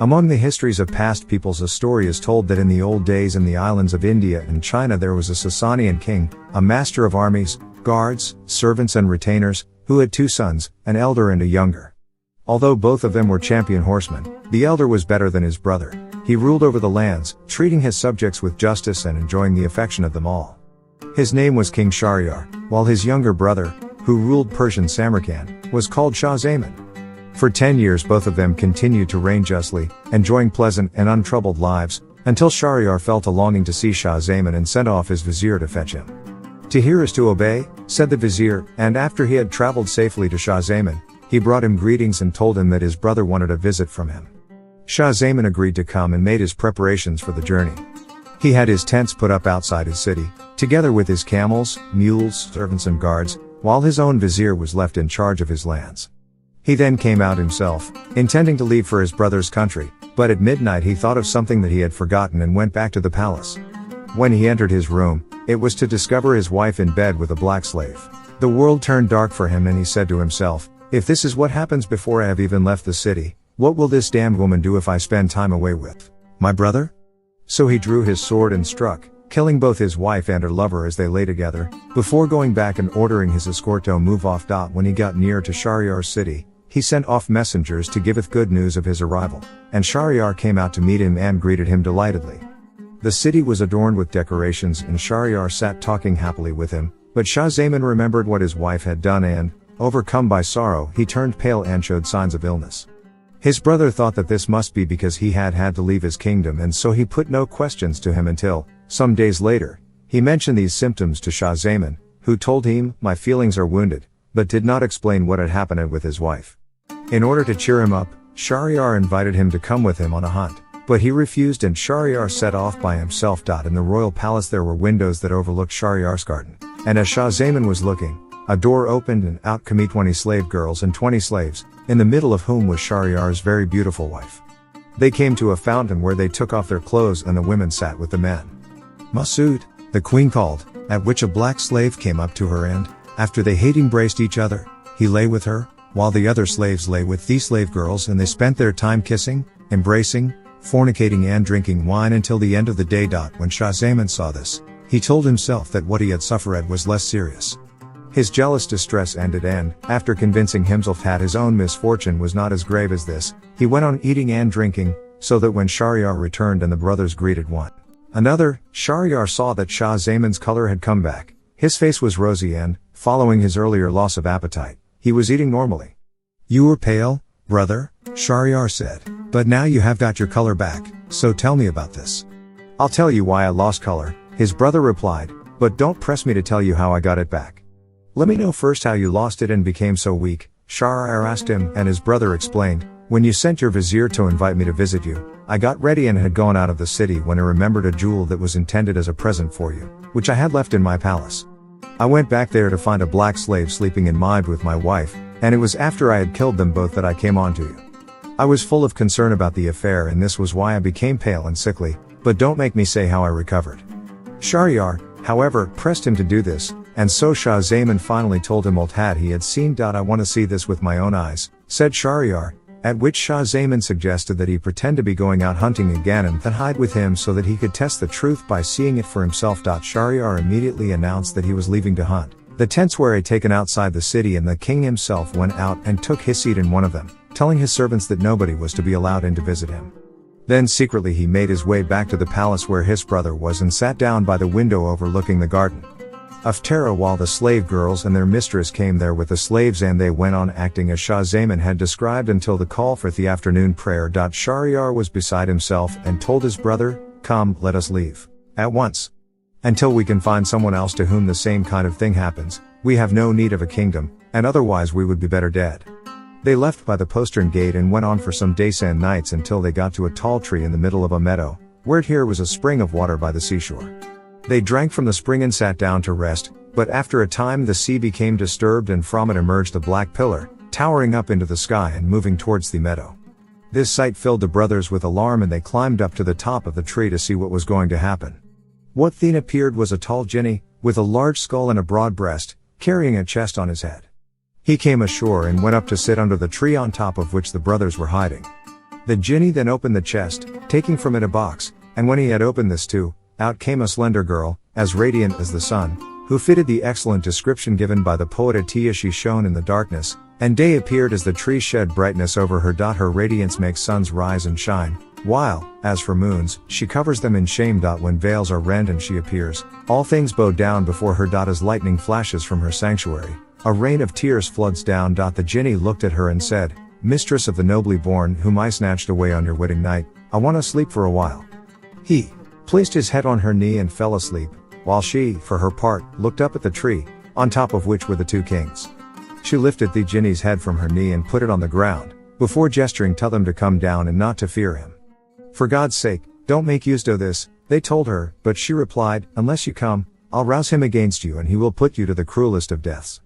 Among the histories of past peoples, a story is told that in the old days in the islands of India and China there was a Sasanian king, a master of armies, guards, servants and retainers, who had 2 sons, an elder and a younger. Although both of them were champion horsemen, the elder was better than his brother. He ruled over the lands, treating his subjects with justice and enjoying the affection of them all. His name was King Shahryar, while his younger brother, who ruled Persian Samarkand, was called Shah Zaman. For 10 years both of them continued to reign justly, enjoying pleasant and untroubled lives, until Shahryar felt a longing to see Shah Zaman and sent off his vizier to fetch him. "To hear is to obey," said the vizier, and after he had traveled safely to Shah Zaman, he brought him greetings and told him that his brother wanted a visit from him. Shah Zaman agreed to come and made his preparations for the journey. He had his tents put up outside his city, together with his camels, mules, servants and guards, while his own vizier was left in charge of his lands. He then came out himself, intending to leave for his brother's country, but at midnight he thought of something that he had forgotten and went back to the palace. When he entered his room, it was to discover his wife in bed with a black slave. The world turned dark for him and he said to himself, "If this is what happens before I have even left the city, what will this damned woman do if I spend time away with my brother?" So he drew his sword and struck, killing both his wife and her lover as they lay together, before going back and ordering his escort to move off. When he got near to Shahriyar's city, he sent off messengers to giveth good news of his arrival, and Shahriyar came out to meet him and greeted him delightedly. The city was adorned with decorations and Shahriyar sat talking happily with him, but Shah Zaman remembered what his wife had done and, overcome by sorrow, he turned pale and showed signs of illness. His brother thought that this must be because he had had to leave his kingdom, and so he put no questions to him until, some days later, he mentioned these symptoms to Shah Zaman, who told him, "My feelings are wounded," but did not explain what had happened with his wife. In order to cheer him up, Shahriyar invited him to come with him on a hunt, but he refused and Shahriyar set off by himself. In the royal palace there were windows that overlooked Shahriyar's garden, and as Shah Zaman was looking, a door opened and out came 20 slave girls and 20 slaves, in the middle of whom was Shahriyar's very beautiful wife. They came to a fountain where they took off their clothes and the women sat with the men. "Masood," the queen called, at which a black slave came up to her and, after they had embraced each other, he lay with her, while the other slaves lay with the slave girls, and they spent their time kissing, embracing, fornicating and drinking wine until the end of the day. When Shah Zaman saw this, he told himself that what he had suffered was less serious. His jealous distress ended and, after convincing himself that his own misfortune was not as grave as this, he went on eating and drinking, so that when Shahriyar returned and the brothers greeted one another, Shahriyar saw that Shah Zaman's color had come back, his face was rosy and, following his earlier loss of appetite, he was eating normally. "You were pale, brother," Shahriyar said, "but now you have got your color back, so tell me about this." "I'll tell you why I lost color," his brother replied, "but don't press me to tell you how I got it back. Let me know first how you lost it and became so weak." Shahriyar asked him, and his brother explained, "When you sent your vizier to invite me to visit you, I got ready and had gone out of the city when I remembered a jewel that was intended as a present for you, which I had left in my palace. I went back there to find a black slave sleeping in my bed with my wife, and it was after I had killed them both that I came on to you. I was full of concern about the affair and this was why I became pale and sickly, but don't make me say how I recovered." Shahriyar, however, pressed him to do this, and so Shah Zaman finally told him what he had seen. "I want to see this with my own eyes," said Shahriyar, at which Shah Zaman suggested that he pretend to be going out hunting again and then hide with him so that he could test the truth by seeing it for himself. Shahriyar immediately announced that he was leaving to hunt. The tents were taken outside the city and the king himself went out and took his seat in one of them, telling his servants that nobody was to be allowed in to visit him. Then secretly he made his way back to the palace where his brother was and sat down by the window overlooking the garden of terror while the slave girls and their mistress came there with the slaves, and they went on acting as Shah Zaman had described until the call for the afternoon prayer. Shahriyar was beside himself and told his brother, "Come, let us leave at once. Until we can find someone else to whom the same kind of thing happens, we have no need of a kingdom, and otherwise we would be better dead." They left by the postern gate and went on for some days and nights until they got to a tall tree in the middle of a meadow, where here was a spring of water by the seashore. They drank from the spring and sat down to rest, but after a time the sea became disturbed and from it emerged a black pillar, towering up into the sky and moving towards the meadow. This sight filled the brothers with alarm and they climbed up to the top of the tree to see what was going to happen. What then appeared was a tall jinni, with a large skull and a broad breast, carrying a chest on his head. He came ashore and went up to sit under the tree on top of which the brothers were hiding. The Jinni then opened the chest, taking from it a box, and when he had opened this too, out came a slender girl, as radiant as the sun, who fitted the excellent description given by the poet Atiya. She shone in the darkness, and day appeared as the trees shed brightness over her. Her radiance makes suns rise and shine, while, as for moons, she covers them in shame. When veils are rent and she appears, all things bow down before her. As lightning flashes from her sanctuary, a rain of tears floods down. The Jinni looked at her and said, "Mistress of the nobly born whom I snatched away on your wedding night, I want to sleep for a while." He placed his head on her knee and fell asleep, while she, for her part, looked up at the tree, on top of which were the two kings. She lifted the Jinni's head from her knee and put it on the ground, before gesturing to them to come down and not to fear him. "For God's sake, don't make use of this," they told her, but she replied, "Unless you come, I'll rouse him against you and he will put you to the cruelest of deaths."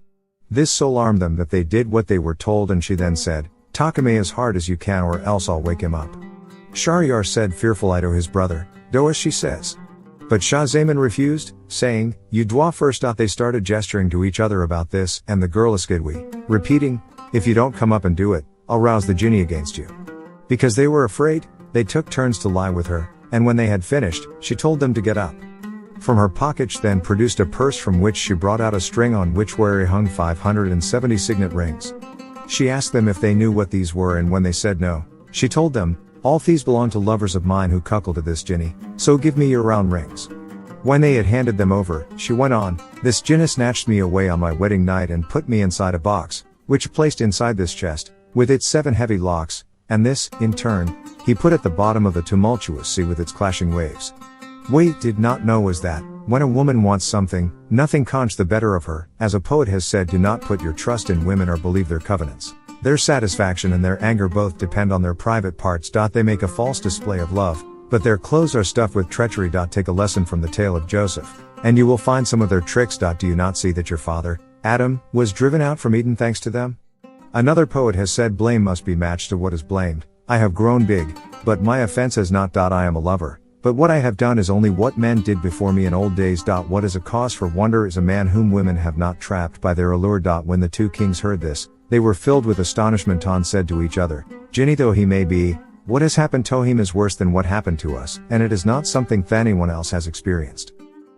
This so alarmed them that they did what they were told, and she then said, "Talk him as hard as you can or else I'll wake him up." Shahryar said, "Fearful I to his brother, do as she says." But Shah Zaman refused, saying, "You dwa first." They started gesturing to each other about this, and the girl Askreddit, repeating, "If you don't come up and do it, I'll rouse the Jinni against you." Because they were afraid, they took turns to lie with her, and when they had finished, she told them to get up. From her pocket she then produced a purse from which she brought out a string on which were hung 570 signet rings. She asked them if they knew what these were, and when they said no, she told them, "All these belong to lovers of mine who cuckold to this Jinni, so give me your round rings." When they had handed them over, she went on, "This Jinni snatched me away on my wedding night and put me inside a box, which placed inside this chest, with its 7 heavy locks, and this, in turn, he put at the bottom of the tumultuous sea with its clashing waves. What did not know was that, when a woman wants something, nothing conch the better of her. As a poet has said, do not put your trust in women or believe their covenants. Their satisfaction and their anger both depend on their private parts. They make a false display of love, but their clothes are stuffed with treachery. Take a lesson from the tale of Joseph, and you will find some of their tricks. Do you not see that your father, Adam, was driven out from Eden thanks to them? Another poet has said, blame must be matched to what is blamed. I have grown big, but my offense is not. I am a lover, but what I have done is only what men did before me in old days. What is a cause for wonder is a man whom women have not trapped by their allure. When the two kings heard this, they were filled with astonishment and said to each other, Jinni though he may be, what has happened to him is worse than what happened to us, and it is not something that anyone else has experienced.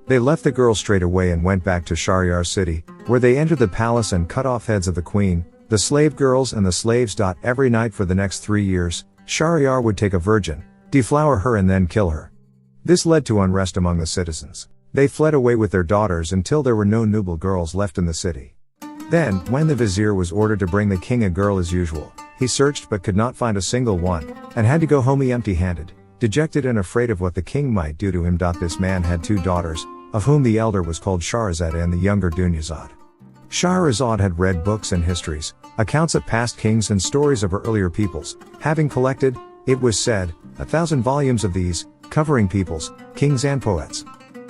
They left the girl straight away and went back to Shahryar's city, where they entered the palace and cut off heads of the queen, the slave girls and the slaves. Every night for the next 3 years, Shahryar would take a virgin, deflower her and then kill her. This led to unrest among the citizens. They fled away with their daughters until there were no noble girls left in the city. Then, when the vizier was ordered to bring the king a girl as usual, he searched but could not find a single one, and had to go home empty-handed, dejected and afraid of what the king might do to him. This man had 2 daughters, of whom the elder was called Shahrazad and the younger Dunyazad. Shahrazad had read books and histories, accounts of past kings and stories of earlier peoples, having collected, it was said, 1,000 volumes of these, covering peoples, kings and poets.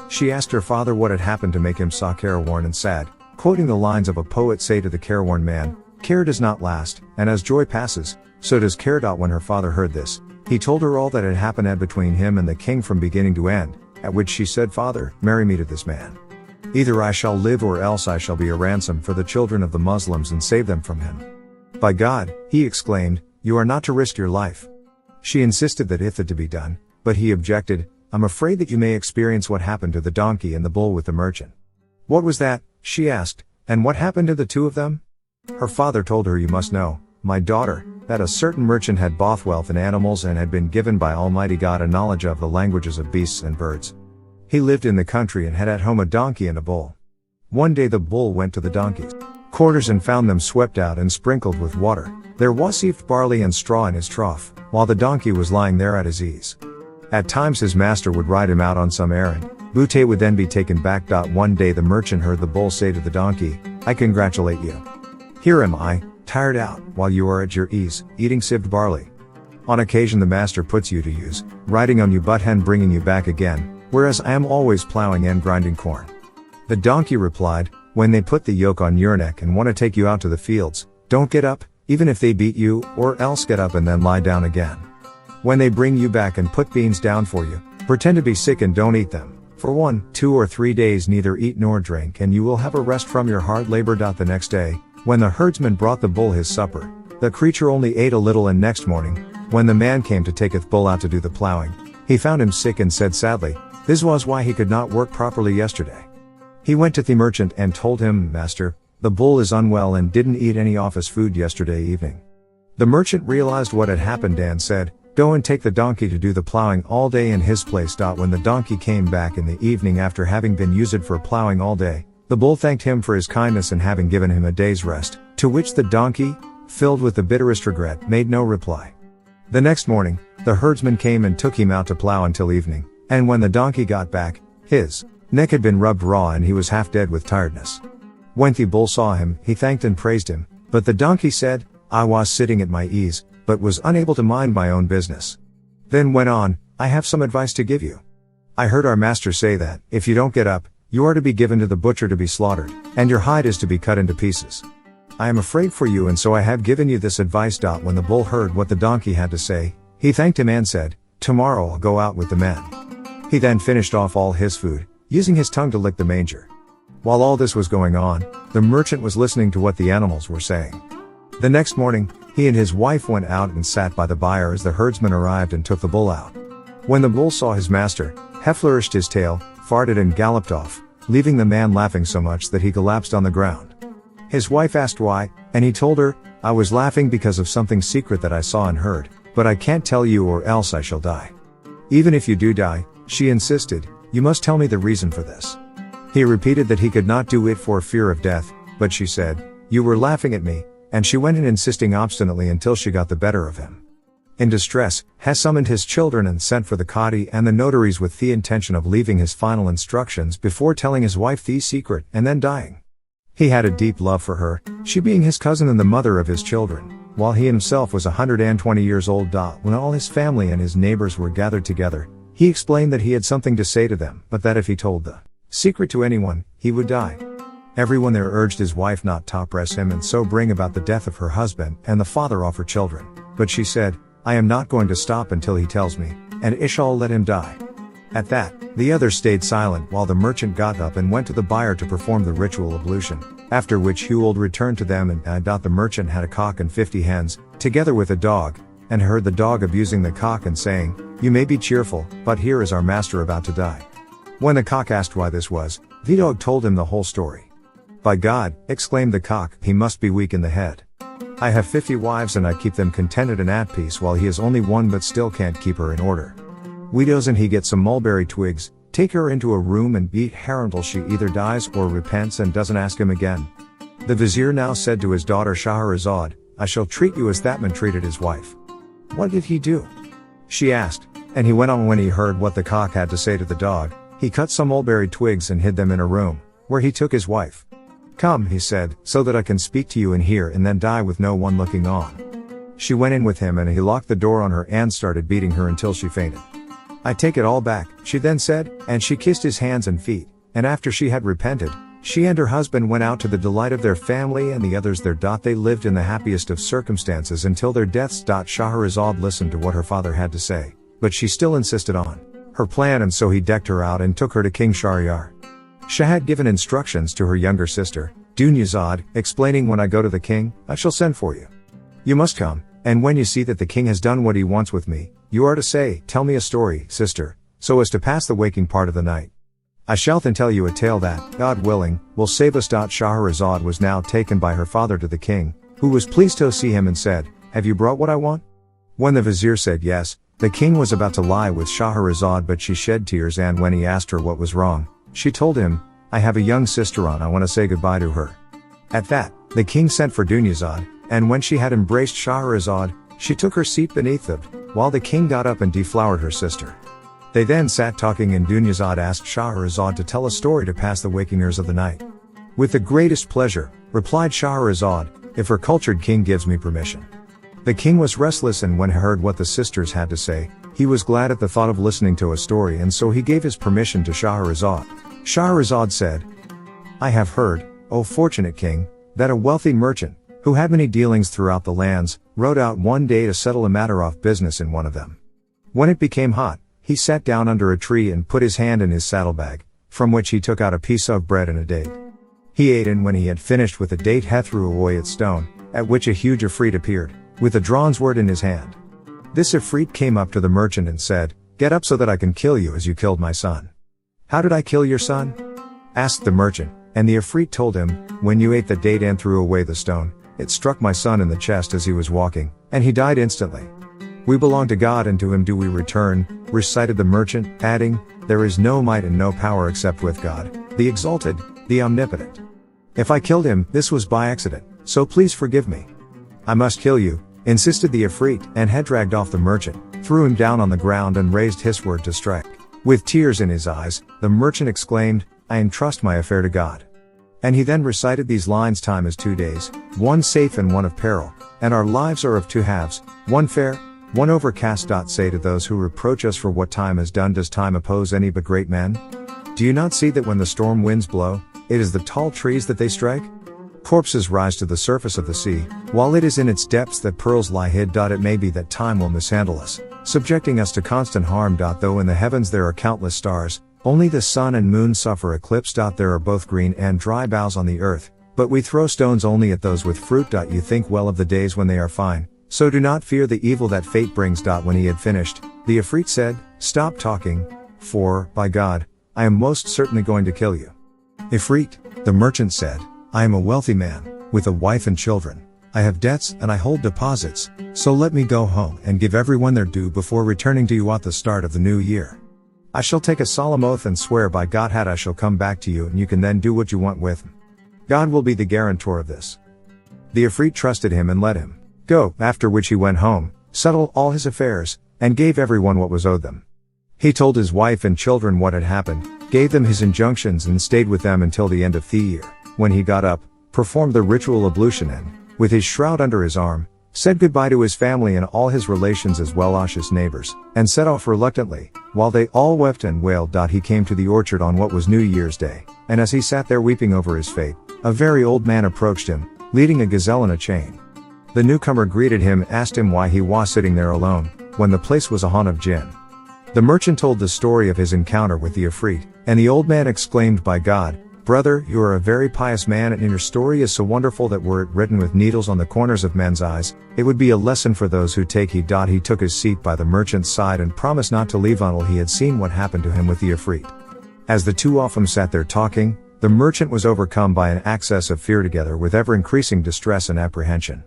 She asked her father what had happened to make him so careworn and sad, quoting the lines of a poet say to the careworn man, care does not last, and as joy passes, so does care. When her father heard this, he told her all that had happened between him and the king from beginning to end, at which she said, Father, marry me to this man. Either I shall live or else I shall be a ransom for the children of the Muslims and save them from him. By God, he exclaimed, you are not to risk your life. She insisted that it had to be done, but he objected, I'm afraid that you may experience what happened to the donkey and the bull with the merchant. What was that? She asked, and what happened to the 2 of them? Her father told her, you must know, my daughter, that a certain merchant had both wealth and animals and had been given by Almighty God a knowledge of the languages of beasts and birds. He lived in the country and had at home a donkey and a bull. One day the bull went to the donkey's quarters and found them swept out and sprinkled with water. There was sieved barley and straw in his trough, while the donkey was lying there at his ease. At times his master would ride him out on some errand. Boutte would then be taken back. One day the merchant heard the bull say to the donkey, I congratulate you. Here am I, tired out, while you are at your ease, eating sieved barley. On occasion the master puts you to use, riding on you but hen bringing you back again, whereas I am always plowing and grinding corn. The donkey replied, when they put the yoke on your neck and want to take you out to the fields, don't get up, even if they beat you, or else get up and then lie down again. When they bring you back and put beans down for you, pretend to be sick and don't eat them. For 1, 2 or 3 days neither eat nor drink and you will have a rest from your hard labor. The next day, when the herdsman brought the bull his supper, the creature only ate a little and next morning, When the man came to taketh bull out to do the plowing, he found him sick and said sadly, this was why he could not work properly yesterday. He went to the merchant and told him, Master, the bull is unwell and didn't eat any office food yesterday evening. The merchant realized what had happened and said, go and take the donkey to do the plowing all day in his place. When the donkey came back in the evening after having been used for plowing all day, the bull thanked him for his kindness and having given him a day's rest, to which the donkey, filled with the bitterest regret, made no reply. The next morning, the herdsman came and took him out to plow until evening, and when the donkey got back, his neck had been rubbed raw and he was half dead with tiredness. When the bull saw him, he thanked and praised him, but the donkey said, I was sitting at my ease, but was unable to mind my own business. Then went on, I have some advice to give you. I heard our master say that, if you don't get up, you are to be given to the butcher to be slaughtered, and your hide is to be cut into pieces. I am afraid for you and so I have given you this advice. When the bull heard what the donkey had to say, he thanked him and said, tomorrow I'll go out with the men. He then finished off all his food, using his tongue to lick the manger. While all this was going on, the merchant was listening to what the animals were saying. The next morning, he and his wife went out and sat by the byre as the herdsman arrived and took the bull out. When the bull saw his master, he flourished his tail, farted and galloped off, leaving the man laughing so much that he collapsed on the ground. His wife asked why, and he told her, I was laughing because of something secret that I saw and heard, but I can't tell you or else I shall die. Even if you do die, she insisted, you must tell me the reason for this. He repeated that he could not do it for fear of death, but she said, you were laughing at me, and she went in insisting obstinately until she got the better of him. In distress, he summoned his children and sent for the Qadi and the notaries with the intention of leaving his final instructions before telling his wife the secret and then dying. He had a deep love for her, she being his cousin and the mother of his children, while he himself was 120 years old. When all his family and his neighbors were gathered together, he explained that he had something to say to them, but that if he told the secret to anyone, he would die. Everyone there urged his wife not to press him and so bring about the death of her husband and the father of her children, but she said, I am not going to stop until he tells me, and Ishal let him die. At that, the others stayed silent while the merchant got up and went to the byre to perform the ritual ablution, after which Huald returned to them and the merchant had a cock and 50 hens, together with a dog, and heard the dog abusing the cock and saying, you may be cheerful, but here is our master about to die. When the cock asked why this was, the dog told him the whole story. By God, exclaimed the cock, he must be weak in the head. I have 50 wives and I keep them contented and at peace while he has only one but still can't keep her in order. Widows and he get some mulberry twigs, take her into a room and beat her until she either dies or repents and doesn't ask him again. The vizier now said to his daughter Shahrazad, I shall treat you as that man treated his wife. What did he do? She asked, and he went on. When he heard what the cock had to say to the dog, he cut some mulberry twigs and hid them in a room, where he took his wife. Come, he said, so that I can speak to you in here and then die with no one looking on. She went in with him and he locked the door on her and started beating her until she fainted. I take it all back, she then said, and she kissed his hands and feet, and after she had repented, she and her husband went out to the delight of their family and the others there. They lived in the happiest of circumstances until their deaths. Shahrazad listened to what her father had to say, but she still insisted on her plan and so he decked her out and took her to King Shahryar. Shah had given instructions to her younger sister, Dunyazad, explaining, when I go to the king, I shall send for you. You must come, and when you see that the king has done what he wants with me, you are to say, tell me a story, sister, so as to pass the waking part of the night. I shall then tell you a tale that, God willing, will save us. Shahrazad was now taken by her father to the king, who was pleased to see him and said, have you brought what I want? When the vizier said yes, the king was about to lie with Shahrazad, but she shed tears, and when he asked her what was wrong, she told him, I have a young sister on, I want to say goodbye to her. At that, the king sent for Dunyazad, and when she had embraced Shahrazad, she took her seat beneath it, while the king got up and deflowered her sister. They then sat talking and Dunyazad asked Shahrazad to tell a story to pass the waking hours of the night. With the greatest pleasure, replied Shahrazad, if her cultured king gives me permission. The king was restless, and when he heard what the sisters had to say, he was glad at the thought of listening to a story, and so he gave his permission to Shahrazad. Shahrazad said, I have heard, O fortunate king, that a wealthy merchant, who had many dealings throughout the lands, rode out one day to settle a matter of business in one of them. When it became hot, he sat down under a tree and put his hand in his saddlebag, from which he took out a piece of bread and a date. He ate, and when he had finished with the date he threw away its stone, at which a huge Ifrit appeared, with a drawn sword in his hand. This Ifrit came up to the merchant and said, "Get up so that I can kill you as you killed my son." "How did I kill your son?" asked the merchant, and the Ifrit told him, "When you ate the date and threw away the stone, it struck my son in the chest as he was walking, and he died instantly. We belong to God and to him do we return," recited the merchant, adding, "There is no might and no power except with God, the exalted, the omnipotent. If I killed him, this was by accident, so please forgive me." "I must kill you," insisted the Ifrit, and had dragged off the merchant, threw him down on the ground and raised his word to strike. With tears in his eyes, the merchant exclaimed, "I entrust my affair to God." And he then recited these lines: "Time is 2 days, one safe and one of peril, and our lives are of 2 halves, one fair, one overcast. Say to those who reproach us for what time has done, does time oppose any but great men? Do you not see that when the storm winds blow, it is the tall trees that they strike? Corpses rise to the surface of the sea, while it is in its depths that pearls lie hid. It may be that time will mishandle us, subjecting us to constant harm. Though in the heavens there are countless stars, only the sun and moon suffer eclipse. There are both green and dry boughs on the earth, but we throw stones only at those with fruit. You think well of the days when they are fine, so do not fear the evil that fate brings." When he had finished, the Ifrit said, "Stop talking, for, by God, I am most certainly going to kill you." "Ifrit," the merchant said, "I am a wealthy man, with a wife and children. I have debts and I hold deposits, so let me go home and give everyone their due before returning to you at the start of the new year. I shall take a solemn oath and swear by God that I shall come back to you, and you can then do what you want with him. God will be the guarantor of this." The Ifrit trusted him and let him go, after which he went home, settled all his affairs, and gave everyone what was owed them. He told his wife and children what had happened, gave them his injunctions, and stayed with them until the end of the year, when he got up, performed the ritual ablution, and, with his shroud under his arm, said goodbye to his family and all his relations as well as his neighbors, and set off reluctantly, while they all wept and wailed. He came to the orchard on what was New Year's Day, and as he sat there weeping over his fate, a very old man approached him, leading a gazelle in a chain. The newcomer greeted him, asked him why he was sitting there alone, when the place was a haunt of jinn. The merchant told the story of his encounter with the Ifrit, and the old man exclaimed, "By God, brother, you are a very pious man, and your story is so wonderful that were it written with needles on the corners of men's eyes, it would be a lesson for those who take heed." He took his seat by the merchant's side and promised not to leave until he had seen what happened to him with the Ifrit. As the two of them sat there talking, the merchant was overcome by an access of fear together with ever-increasing distress and apprehension.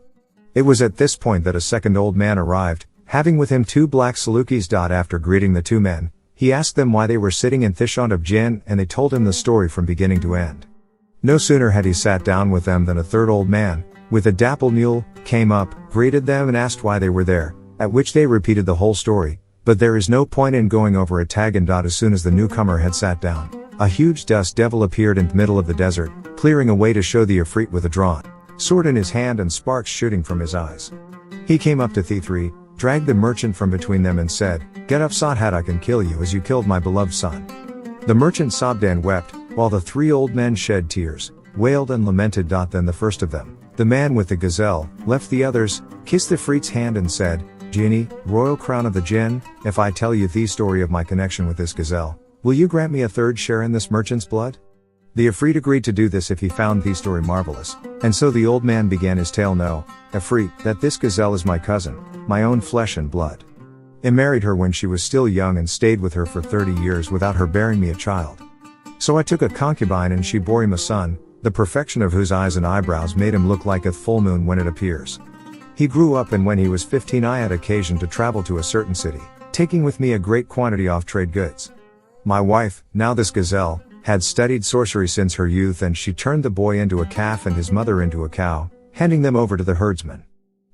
It was at this point that a second old man arrived, having with him 2 black Salukis. After greeting the 2 men, he asked them why they were sitting in this haunt of jinn, and they told him the story from beginning to end. No sooner had he sat down with them than a third old man, with a dapple mule, came up, greeted them and asked why they were there, at which they repeated the whole story, but there is no point in going over it again. As soon as the newcomer had sat down, a huge dust devil appeared in the middle of the desert, clearing a way to show the Ifrit with a drawn sword in his hand and sparks shooting from his eyes. He came up to the 3, dragged the merchant from between them and said, "Get up so that I can kill you as you killed my beloved son." The merchant sobbed and wept, while the 3 old men shed tears, wailed and lamented. Then the first of them, the man with the gazelle, left the others, kissed the Ifrit's hand and said, "Genie, royal crown of the jinn, if I tell you the story of my connection with this gazelle, will you grant me a third share in this merchant's blood?" The Ifrit agreed to do this if he found the story marvelous, and so the old man began his tale. "Know, Ifrit, that this gazelle is my cousin, my own flesh and blood. I married her when she was still young and stayed with her for 30 years without her bearing me a child. So I took a concubine and she bore him a son, the perfection of whose eyes and eyebrows made him look like a full moon when it appears. He grew up, and when he was 15 I had occasion to travel to a certain city, taking with me a great quantity of trade goods. My wife, now this gazelle, had studied sorcery since her youth, and she turned the boy into a calf and his mother into a cow, handing them over to the herdsman.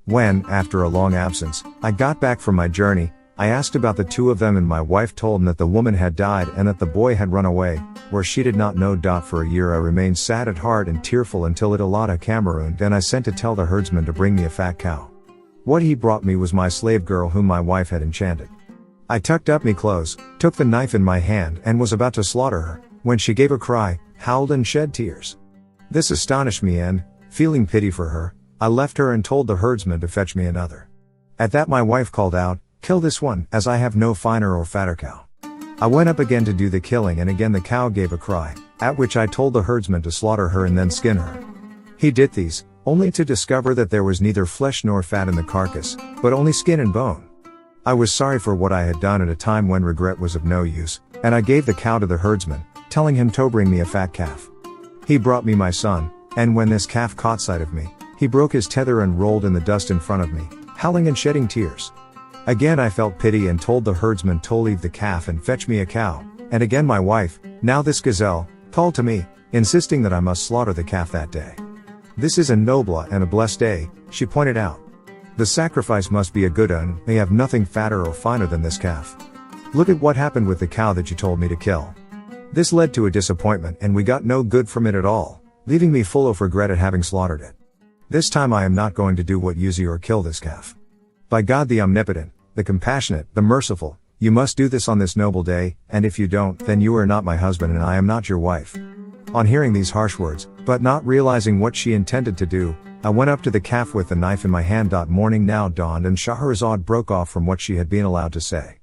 When, after a long absence, I got back from my journey, I asked about the 2 of them, and my wife told me that the woman had died and that the boy had run away, where she did not know. For a year I remained sad at heart and tearful until it Alata Cameroon. Then I sent to tell the herdsman to bring me a fat cow. What he brought me was my slave girl whom my wife had enchanted. I tucked up me clothes, took the knife in my hand and was about to slaughter her, when she gave a cry, howled and shed tears. This astonished me, and, feeling pity for her, I left her and told the herdsman to fetch me another. At that my wife called out, "Kill this one, as I have no finer or fatter cow." I went up again to do the killing, and again the cow gave a cry, at which I told the herdsman to slaughter her and then skin her. He did these, only to discover that there was neither flesh nor fat in the carcass, but only skin and bone. I was sorry for what I had done at a time when regret was of no use, and I gave the cow to the herdsman, telling him to bring me a fat calf. He brought me my son, and when this calf caught sight of me, he broke his tether and rolled in the dust in front of me, howling and shedding tears. Again I felt pity and told the herdsman to leave the calf and fetch me a cow, and again my wife, now this gazelle, called to me, insisting that I must slaughter the calf that day. This is a noble and a blessed day, she pointed out. The sacrifice must be a good one, may have nothing fatter or finer than this calf. Look at what happened with the cow that you told me to kill. This led to a disappointment and we got no good from it at all, leaving me full of regret at having slaughtered it. This time I am not going to do what you say or kill this calf. By God the omnipotent, the compassionate, the merciful, you must do this on this noble day, and if you don't, then you are not my husband and I am not your wife. On hearing these harsh words, but not realizing what she intended to do, I went up to the calf with the knife in my hand. Morning now dawned and Shahrazad broke off from what she had been allowed to say.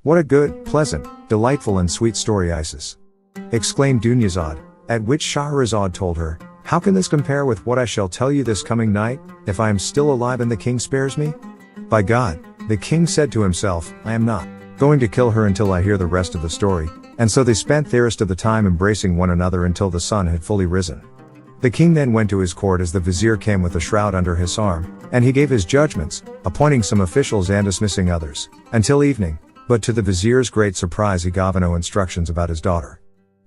What a good, pleasant, delightful and sweet story, Isis! Exclaimed Dunyazad, at which Shahrazad told her, how can this compare with what I shall tell you this coming night, if I am still alive and the king spares me? By God, the king said to himself, I am not going to kill her until I hear the rest of the story, and so they spent the rest of the time embracing one another until the sun had fully risen. The king then went to his court as the vizier came with a shroud under his arm, and he gave his judgments, appointing some officials and dismissing others, until evening, but to the vizier's great surprise he gave no instructions about his daughter.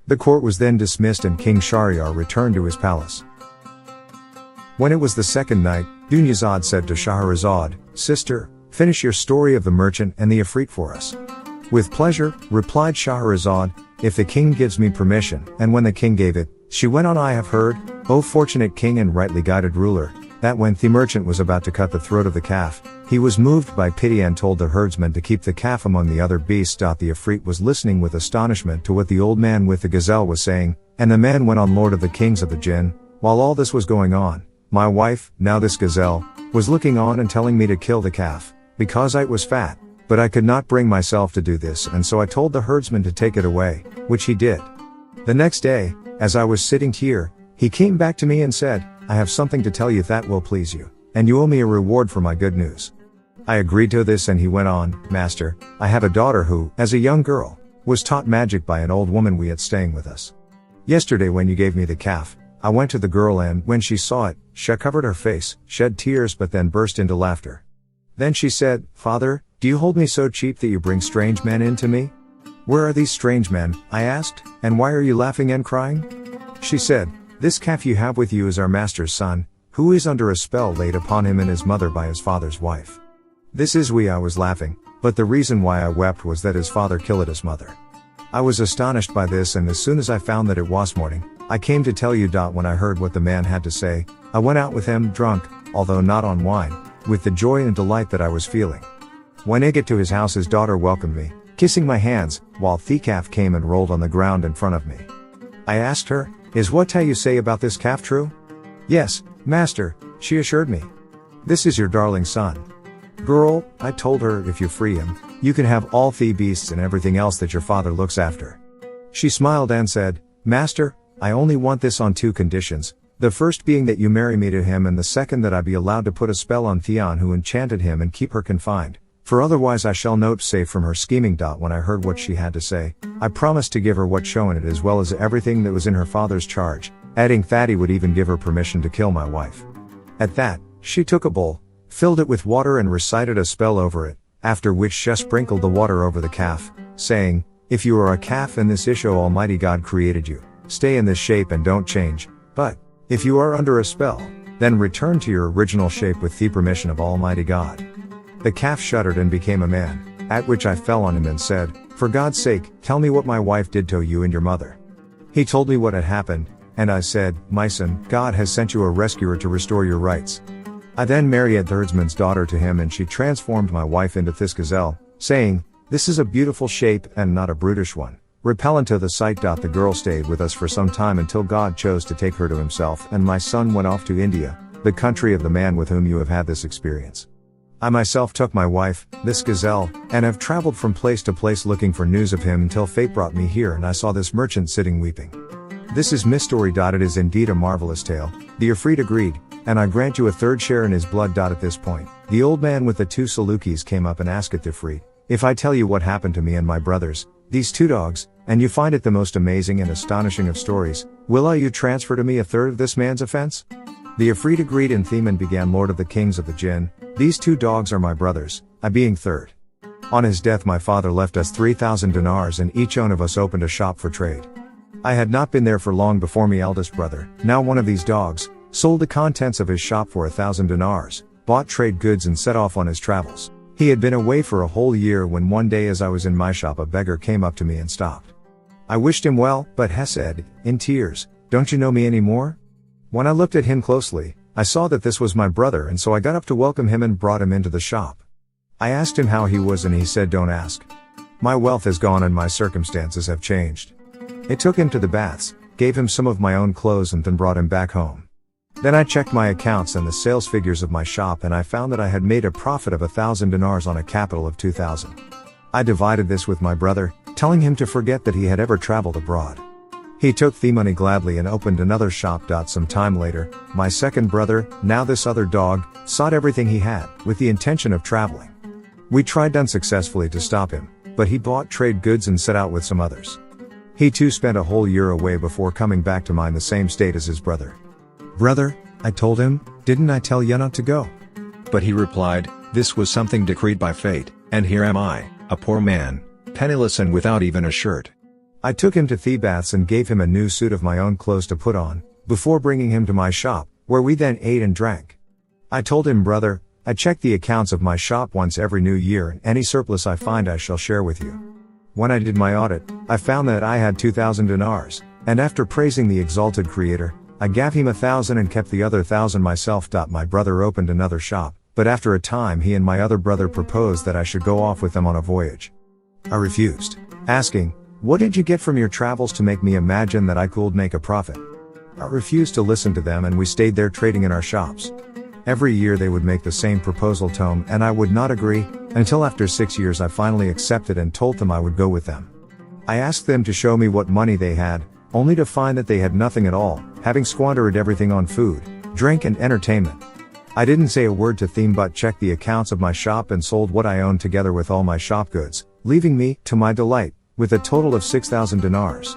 The court was then dismissed and King Shahryar returned to his palace. When it was the second night, Dunyazad said to Shahrazad, Sister, finish your story of the merchant and the Ifrit for us. With pleasure, replied Shahrazad, if the king gives me permission, and when the king gave it, she went on, I have heard, O fortunate king and rightly guided ruler, that when the merchant was about to cut the throat of the calf, he was moved by pity and told the herdsman to keep the calf among the other beasts. The Ifrit was listening with astonishment to what the old man with the gazelle was saying, and the man went on, Lord of the kings of the jinn, while all this was going on, my wife, now this gazelle, was looking on and telling me to kill the calf, because it was fat, but I could not bring myself to do this, and so I told the herdsman to take it away, which he did. The next day, as I was sitting here, he came back to me and said, I have something to tell you that will please you, and you owe me a reward for my good news. I agreed to this and he went on, Master, I have a daughter who, as a young girl, was taught magic by an old woman we had staying with us. Yesterday when you gave me the calf, I went to the girl and, when she saw it, she covered her face, shed tears but then burst into laughter. Then she said, Father, do you hold me so cheap that you bring strange men in to me? Where are these strange men, I asked, and why are you laughing and crying? She said, this calf you have with you is our master's son, who is under a spell laid upon him and his mother by his father's wife. This is I was laughing, but the reason why I wept was that his father killed his mother. I was astonished by this and as soon as I found that it was morning, I came to tell you. When I heard what the man had to say, I went out with him, drunk, although not on wine, with the joy and delight that I was feeling. When I get to his house his daughter welcomed me, kissing my hands, while the calf came and rolled on the ground in front of me. I asked her, is what you say about this calf true? Yes, master, she assured me. This is your darling son. Girl, I told her, if you free him, you can have all the beasts and everything else that your father looks after. She smiled and said, Master, I only want this on two conditions, the first being that you marry me to him and the second that I be allowed to put a spell on Theon who enchanted him and keep her confined, for otherwise I shall not safe from her scheming. When I heard what she had to say, I promised to give her what shown it as well as everything that was in her father's charge, adding that he would even give her permission to kill my wife. At that, she took a bowl, filled it with water and recited a spell over it, after which she sprinkled the water over the calf, saying, if you are a calf in this issue Almighty God created you, stay in this shape and don't change, but, if you are under a spell, then return to your original shape with the permission of Almighty God. The calf shuddered and became a man, at which I fell on him and said, for God's sake, tell me what my wife did to you and your mother. He told me what had happened, and I said, my son, God has sent you a rescuer to restore your rights. I then married the herdsman's daughter to him and she transformed my wife into this gazelle, saying, this is a beautiful shape and not a brutish one. Repellent to the sight. The girl stayed with us for some time until God chose to take her to himself and my son went off to India, the country of the man with whom you have had this experience. I myself took my wife, this gazelle, and have traveled from place to place looking for news of him until fate brought me here and I saw this merchant sitting weeping. This is Miss Story. It is indeed a marvelous tale, the Ifrit agreed, and I grant you a third share in his blood. At this point, the old man with the two Salukis came up and asked the Ifrit, if I tell you what happened to me and my brothers, these two dogs, and you find it the most amazing and astonishing of stories, will you transfer to me a third of this man's offense? The Ifrit agreed in theme and began, Lord of the kings of the jinn, these two dogs are my brothers, I being third. On his death my father left us 3,000 dinars and each one of us opened a shop for trade. I had not been there for long before me eldest brother, now one of these dogs, sold the contents of his shop for 1,000 dinars, bought trade goods and set off on his travels. He had been away for a whole year when one day as I was in my shop a beggar came up to me and stopped. I wished him well, but he said, in tears, don't you know me anymore? When I looked at him closely, I saw that this was my brother and so I got up to welcome him and brought him into the shop. I asked him how he was and he said, don't ask. My wealth is gone and my circumstances have changed. I took him to the baths, gave him some of my own clothes and then brought him back home. Then I checked my accounts and the sales figures of my shop and I found that I had made a profit of 1,000 dinars on a capital of 2,000. I divided this with my brother, telling him to forget that he had ever traveled abroad. He took the money gladly and opened another shop. Some time later, my second brother, now this other dog, sought everything he had, with the intention of traveling. We tried unsuccessfully to stop him, but he bought trade goods and set out with some others. He too spent a whole year away before coming back to mine the same state as his brother. Brother, I told him, didn't I tell you not to go? But he replied, this was something decreed by fate, and here am I, a poor man, penniless and without even a shirt. I took him to the baths and gave him a new suit of my own clothes to put on, before bringing him to my shop, where we then ate and drank. I told him, brother, I check the accounts of my shop once every new year and any surplus I find I shall share with you. When I did my audit, I found that I had 2,000 dinars, and after praising the exalted creator, I gave him 1,000 and kept the other 1,000 myself. My brother opened another shop, but after a time he and my other brother proposed that I should go off with them on a voyage. I refused, asking, what did you get from your travels to make me imagine that I could make a profit? I refused to listen to them and we stayed there trading in our shops. Every year they would make the same proposal tome and I would not agree, until after 6 years I finally accepted and told them I would go with them. I asked them to show me what money they had, only to find that they had nothing at all, having squandered everything on food, drink and entertainment. I didn't say a word to them but checked the accounts of my shop and sold what I owned together with all my shop goods, leaving me, to my delight, with a total of 6,000 dinars.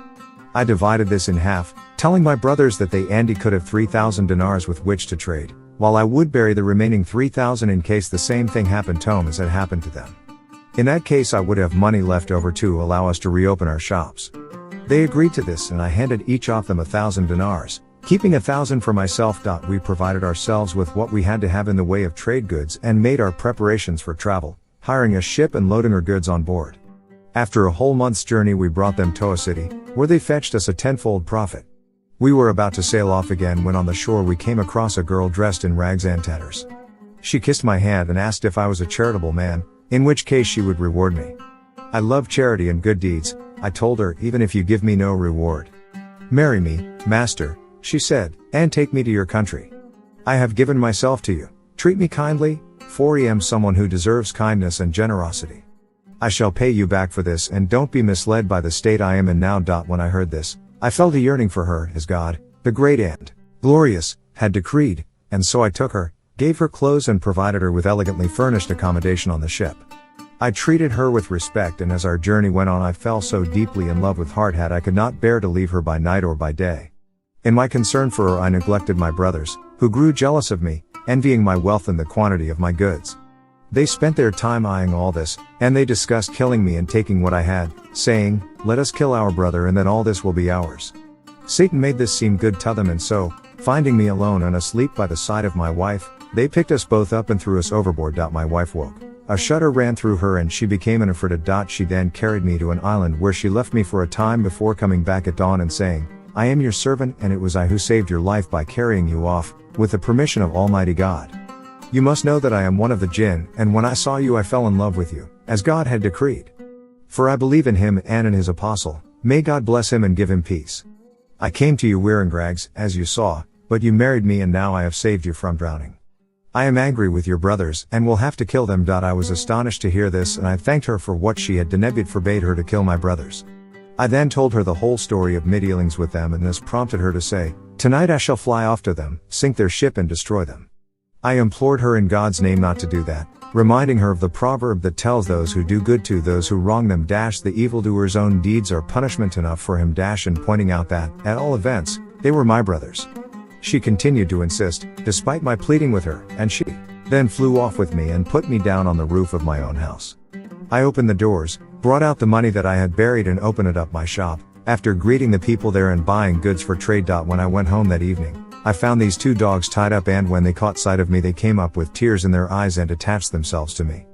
I divided this in half, telling my brothers that they and he could have 3,000 dinars with which to trade, while I would bury the remaining 3,000 in case the same thing happened to them as had happened to them. In that case I would have money left over to allow us to reopen our shops. They agreed to this and I handed each of them 1,000 dinars, keeping 1,000 for myself. We provided ourselves with what we had to have in the way of trade goods and made our preparations for travel, hiring a ship and loading our goods on board. After a whole month's journey we brought them to a city, where they fetched us a tenfold profit. We were about to sail off again when on the shore we came across a girl dressed in rags and tatters. She kissed my hand and asked if I was a charitable man, in which case she would reward me. I love charity and good deeds, I told her, even if you give me no reward. Marry me, master, she said, and take me to your country. I have given myself to you, treat me kindly, for I am someone who deserves kindness and generosity. I shall pay you back for this and don't be misled by the state I am in now. When I heard this, I felt a yearning for her, as God, the great and glorious, had decreed, and so I took her, gave her clothes and provided her with elegantly furnished accommodation on the ship. I treated her with respect and as our journey went on I fell so deeply in love with her that I could not bear to leave her by night or by day. In my concern for her I neglected my brothers, who grew jealous of me, envying my wealth and the quantity of my goods. They spent their time eyeing all this, and they discussed killing me and taking what I had, saying, let us kill our brother and then all this will be ours. Satan made this seem good to them and so, finding me alone and asleep by the side of my wife, they picked us both up and threw us overboard. My wife woke. A shudder ran through her and she became affrighted. She then carried me to an island where she left me for a time before coming back at dawn and saying, I am your servant and it was I who saved your life by carrying you off, with the permission of Almighty God. You must know that I am one of the jinn, and when I saw you I fell in love with you, as God had decreed. For I believe in him and in his apostle, may God bless him and give him peace. I came to you wearing rags, as you saw, but you married me and now I have saved you from drowning. I am angry with your brothers, and will have to kill them. I was astonished to hear this and I thanked her for what she had done. It forbade her to kill my brothers. I then told her the whole story of my dealings with them, and this prompted her to say, "Tonight I shall fly off to them, sink their ship and destroy them." I implored her in God's name not to do that, reminding her of the proverb that tells those who do good to those who wrong them the evildoer's own deeds are punishment enough for him and pointing out that, at all events, they were my brothers. She continued to insist, despite my pleading with her, and she then flew off with me and put me down on the roof of my own house. I opened the doors, brought out the money that I had buried and opened up my shop, after greeting the people there and buying goods for trade. When I went home that evening, I found these 2 dogs tied up, and when they caught sight of me they came up with tears in their eyes and attached themselves to me.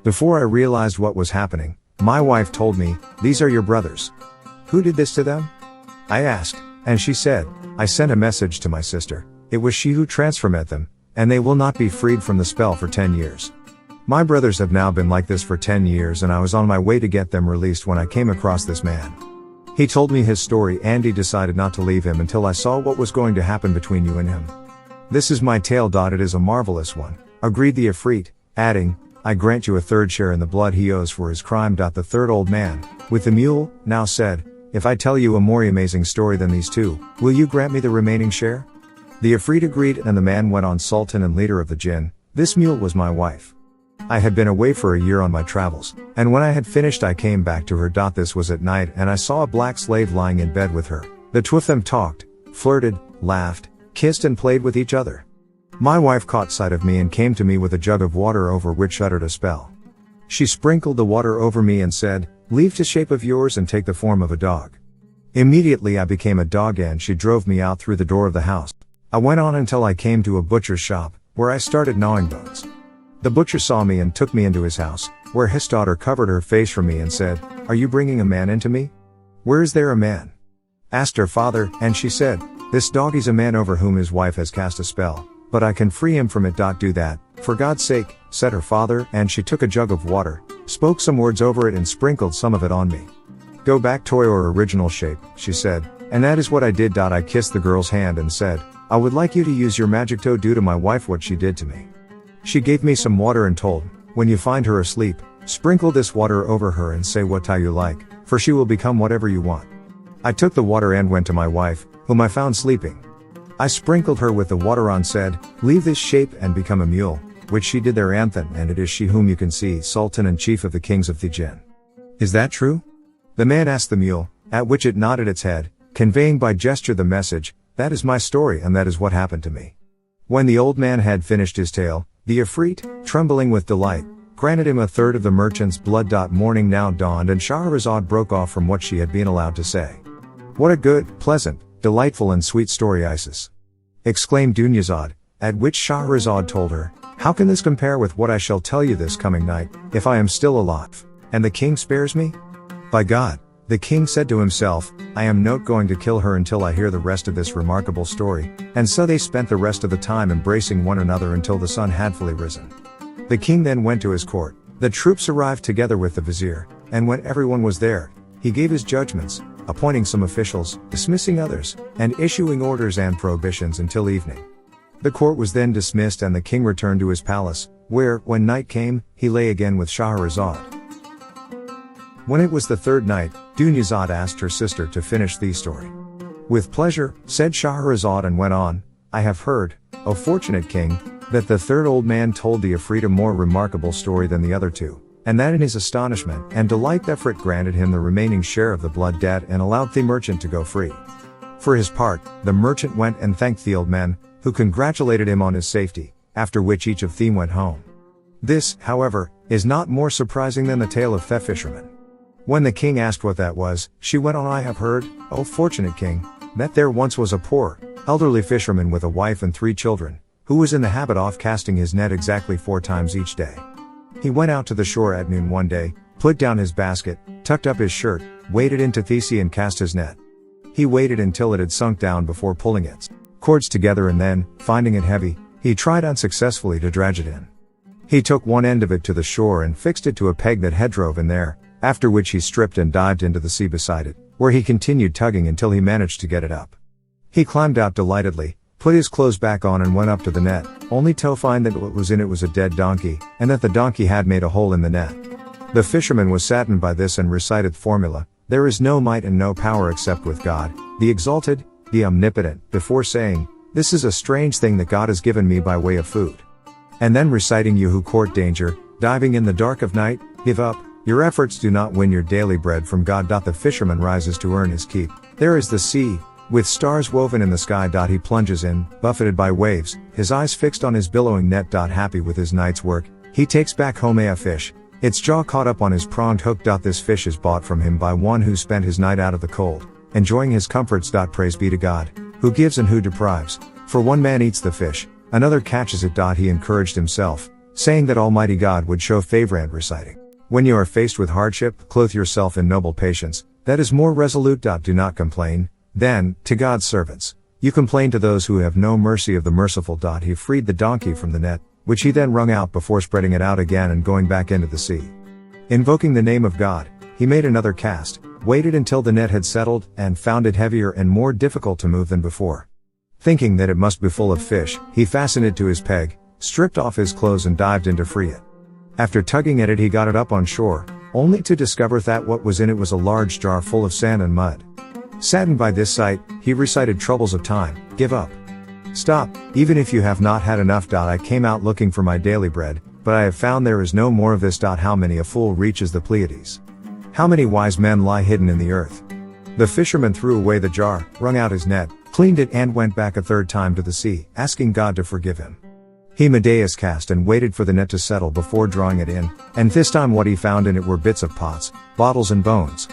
Before I realized what was happening, my wife told me, "These are your brothers." "Who did this to them?" I asked, and she said, "I sent a message to my sister. It was she who transformed them, and they will not be freed from the spell for 10 years. My brothers have now been like this for 10 years, and I was on my way to get them released when I came across this man. He told me his story, and he decided not to leave him until I saw what was going to happen between you and him. This is my tale. It is a marvelous one," agreed the Ifrit, adding, "I grant you a third share in the blood he owes for his crime." The third old man, with the mule, now said, "If I tell you a more amazing story than these 2, will you grant me the remaining share?" The Ifrit agreed, and the man went on. "Sultan and leader of the jinn, this mule was my wife. I had been away for a year on my travels, and when I had finished I came back to her. This was at night, and I saw a black slave lying in bed with her. The 2 of them talked, flirted, laughed, kissed and played with each other. My wife caught sight of me and came to me with a jug of water over which uttered a spell. She sprinkled the water over me and said, 'Leave the shape of yours and take the form of a dog.' Immediately I became a dog, and she drove me out through the door of the house. I went on until I came to a butcher's shop, where I started gnawing bones. The butcher saw me and took me into his house, where his daughter covered her face from me and said, 'Are you bringing a man into me?' 'Where is there a man?' asked her father, and she said, 'This doggy's a man over whom his wife has cast a spell, but I can free him from it. Do that, for God's sake,' said her father, and she took a jug of water, spoke some words over it and sprinkled some of it on me. 'Go back to your original shape,' she said, and that is what I did. I kissed the girl's hand and said, 'I would like you to use your magic to do to my wife what she did to me.' She gave me some water and told, 'When you find her asleep, sprinkle this water over her and say what you like, for she will become whatever you want.' I took the water and went to my wife, whom I found sleeping. I sprinkled her with the water on, said, 'Leave this shape and become a mule,' which she did there, Anthan, and it is she whom you can see, Sultan and chief of the kings of the jinn. Is that true?" The man asked the mule, at which it nodded its head, conveying by gesture the message, 'That is my story, and that is what happened to me.' When the old man had finished his tale, the Ifrit, trembling with delight, granted him a third of the merchant's blood. Morning now dawned, and Shahrazad broke off from what she had been allowed to say. "What a good, pleasant, delightful and sweet story, Isis!" exclaimed Dunyazad, at which Shahrazad told her, "How can this compare with what I shall tell you this coming night, if I am still alive, and the king spares me?" By God, the king said to himself, "I am not going to kill her until I hear the rest of this remarkable story," and so they spent the rest of the time embracing one another until the sun had fully risen. The king then went to his court. The troops arrived together with the vizier, and when everyone was there, he gave his judgments, appointing some officials, dismissing others, and issuing orders and prohibitions until evening. The court was then dismissed, and the king returned to his palace, where, when night came, he lay again with Shahrazad. When it was the third night, Dunyazad asked her sister to finish the story. "With pleasure," said Shahrazad, and went on, "I have heard, O fortunate king, that the third old man told the Ifrit a more remarkable story than the other 2, and that in his astonishment and delight the Ifrit granted him the remaining share of the blood debt and allowed the merchant to go free. For his part, the merchant went and thanked the old man, who congratulated him on his safety, after which each of them went home. This, however, is not more surprising than the tale of the fisherman. When the king asked what that was, she went on, "I have heard, O fortunate king, that there once was a poor, elderly fisherman with a wife and 3 children, who was in the habit of casting his net exactly 4 times each day. He went out to the shore at noon one day, put down his basket, tucked up his shirt, waded into the sea and cast his net. He waited until it had sunk down before pulling its cords together, and then, finding it heavy, he tried unsuccessfully to drag it in. He took one end of it to the shore and fixed it to a peg that had drove in there, after which he stripped and dived into the sea beside it, where he continued tugging until he managed to get it up. He climbed out delightedly, put his clothes back on and went up to the net, only to find that what was in it was a dead donkey, and that the donkey had made a hole in the net. The fisherman was saddened by this and recited the formula, there is no might and no power except with God, the exalted, the omnipotent, before saying, this is a strange thing that God has given me by way of food. And then reciting, you who court danger, diving in the dark of night, give up, your efforts do not win your daily bread from God. The fisherman rises to earn his keep. There is the sea, with stars woven in the sky. He plunges in, buffeted by waves, his eyes fixed on his billowing net. Happy with his night's work, he takes back home a fish, its jaw caught up on his pronged hook. This fish is bought from him by one who spent his night out of the cold, enjoying his comforts. Praise be to God, who gives and who deprives. For one man eats the fish, another catches it. He encouraged himself, saying that Almighty God would show favor, and reciting, when you are faced with hardship, clothe yourself in noble patience, that is more resolute. Do not complain, then, to God's servants. You complain to those who have no mercy of the merciful. He freed the donkey from the net, which he then wrung out before spreading it out again and going back into the sea. Invoking the name of God, he made another cast, waited until the net had settled, and found it heavier and more difficult to move than before. Thinking that it must be full of fish, he fastened it to his peg, stripped off his clothes and dived in to free it. After tugging at it, he got it up on shore, only to discover that what was in it was a large jar full of sand and mud. Saddened by this sight, he recited troubles of time, give up. Stop, even if you have not had enough. I came out looking for my daily bread, but I have found there is no more of this. How many a fool reaches the Pleiades? How many wise men lie hidden in the earth? The fisherman threw away the jar, wrung out his net, cleaned it, and went back a third time to the sea, asking God to forgive him. He Medeus cast and waited for the net to settle before drawing it in, and this time what he found in it were bits of pots, bottles and bones.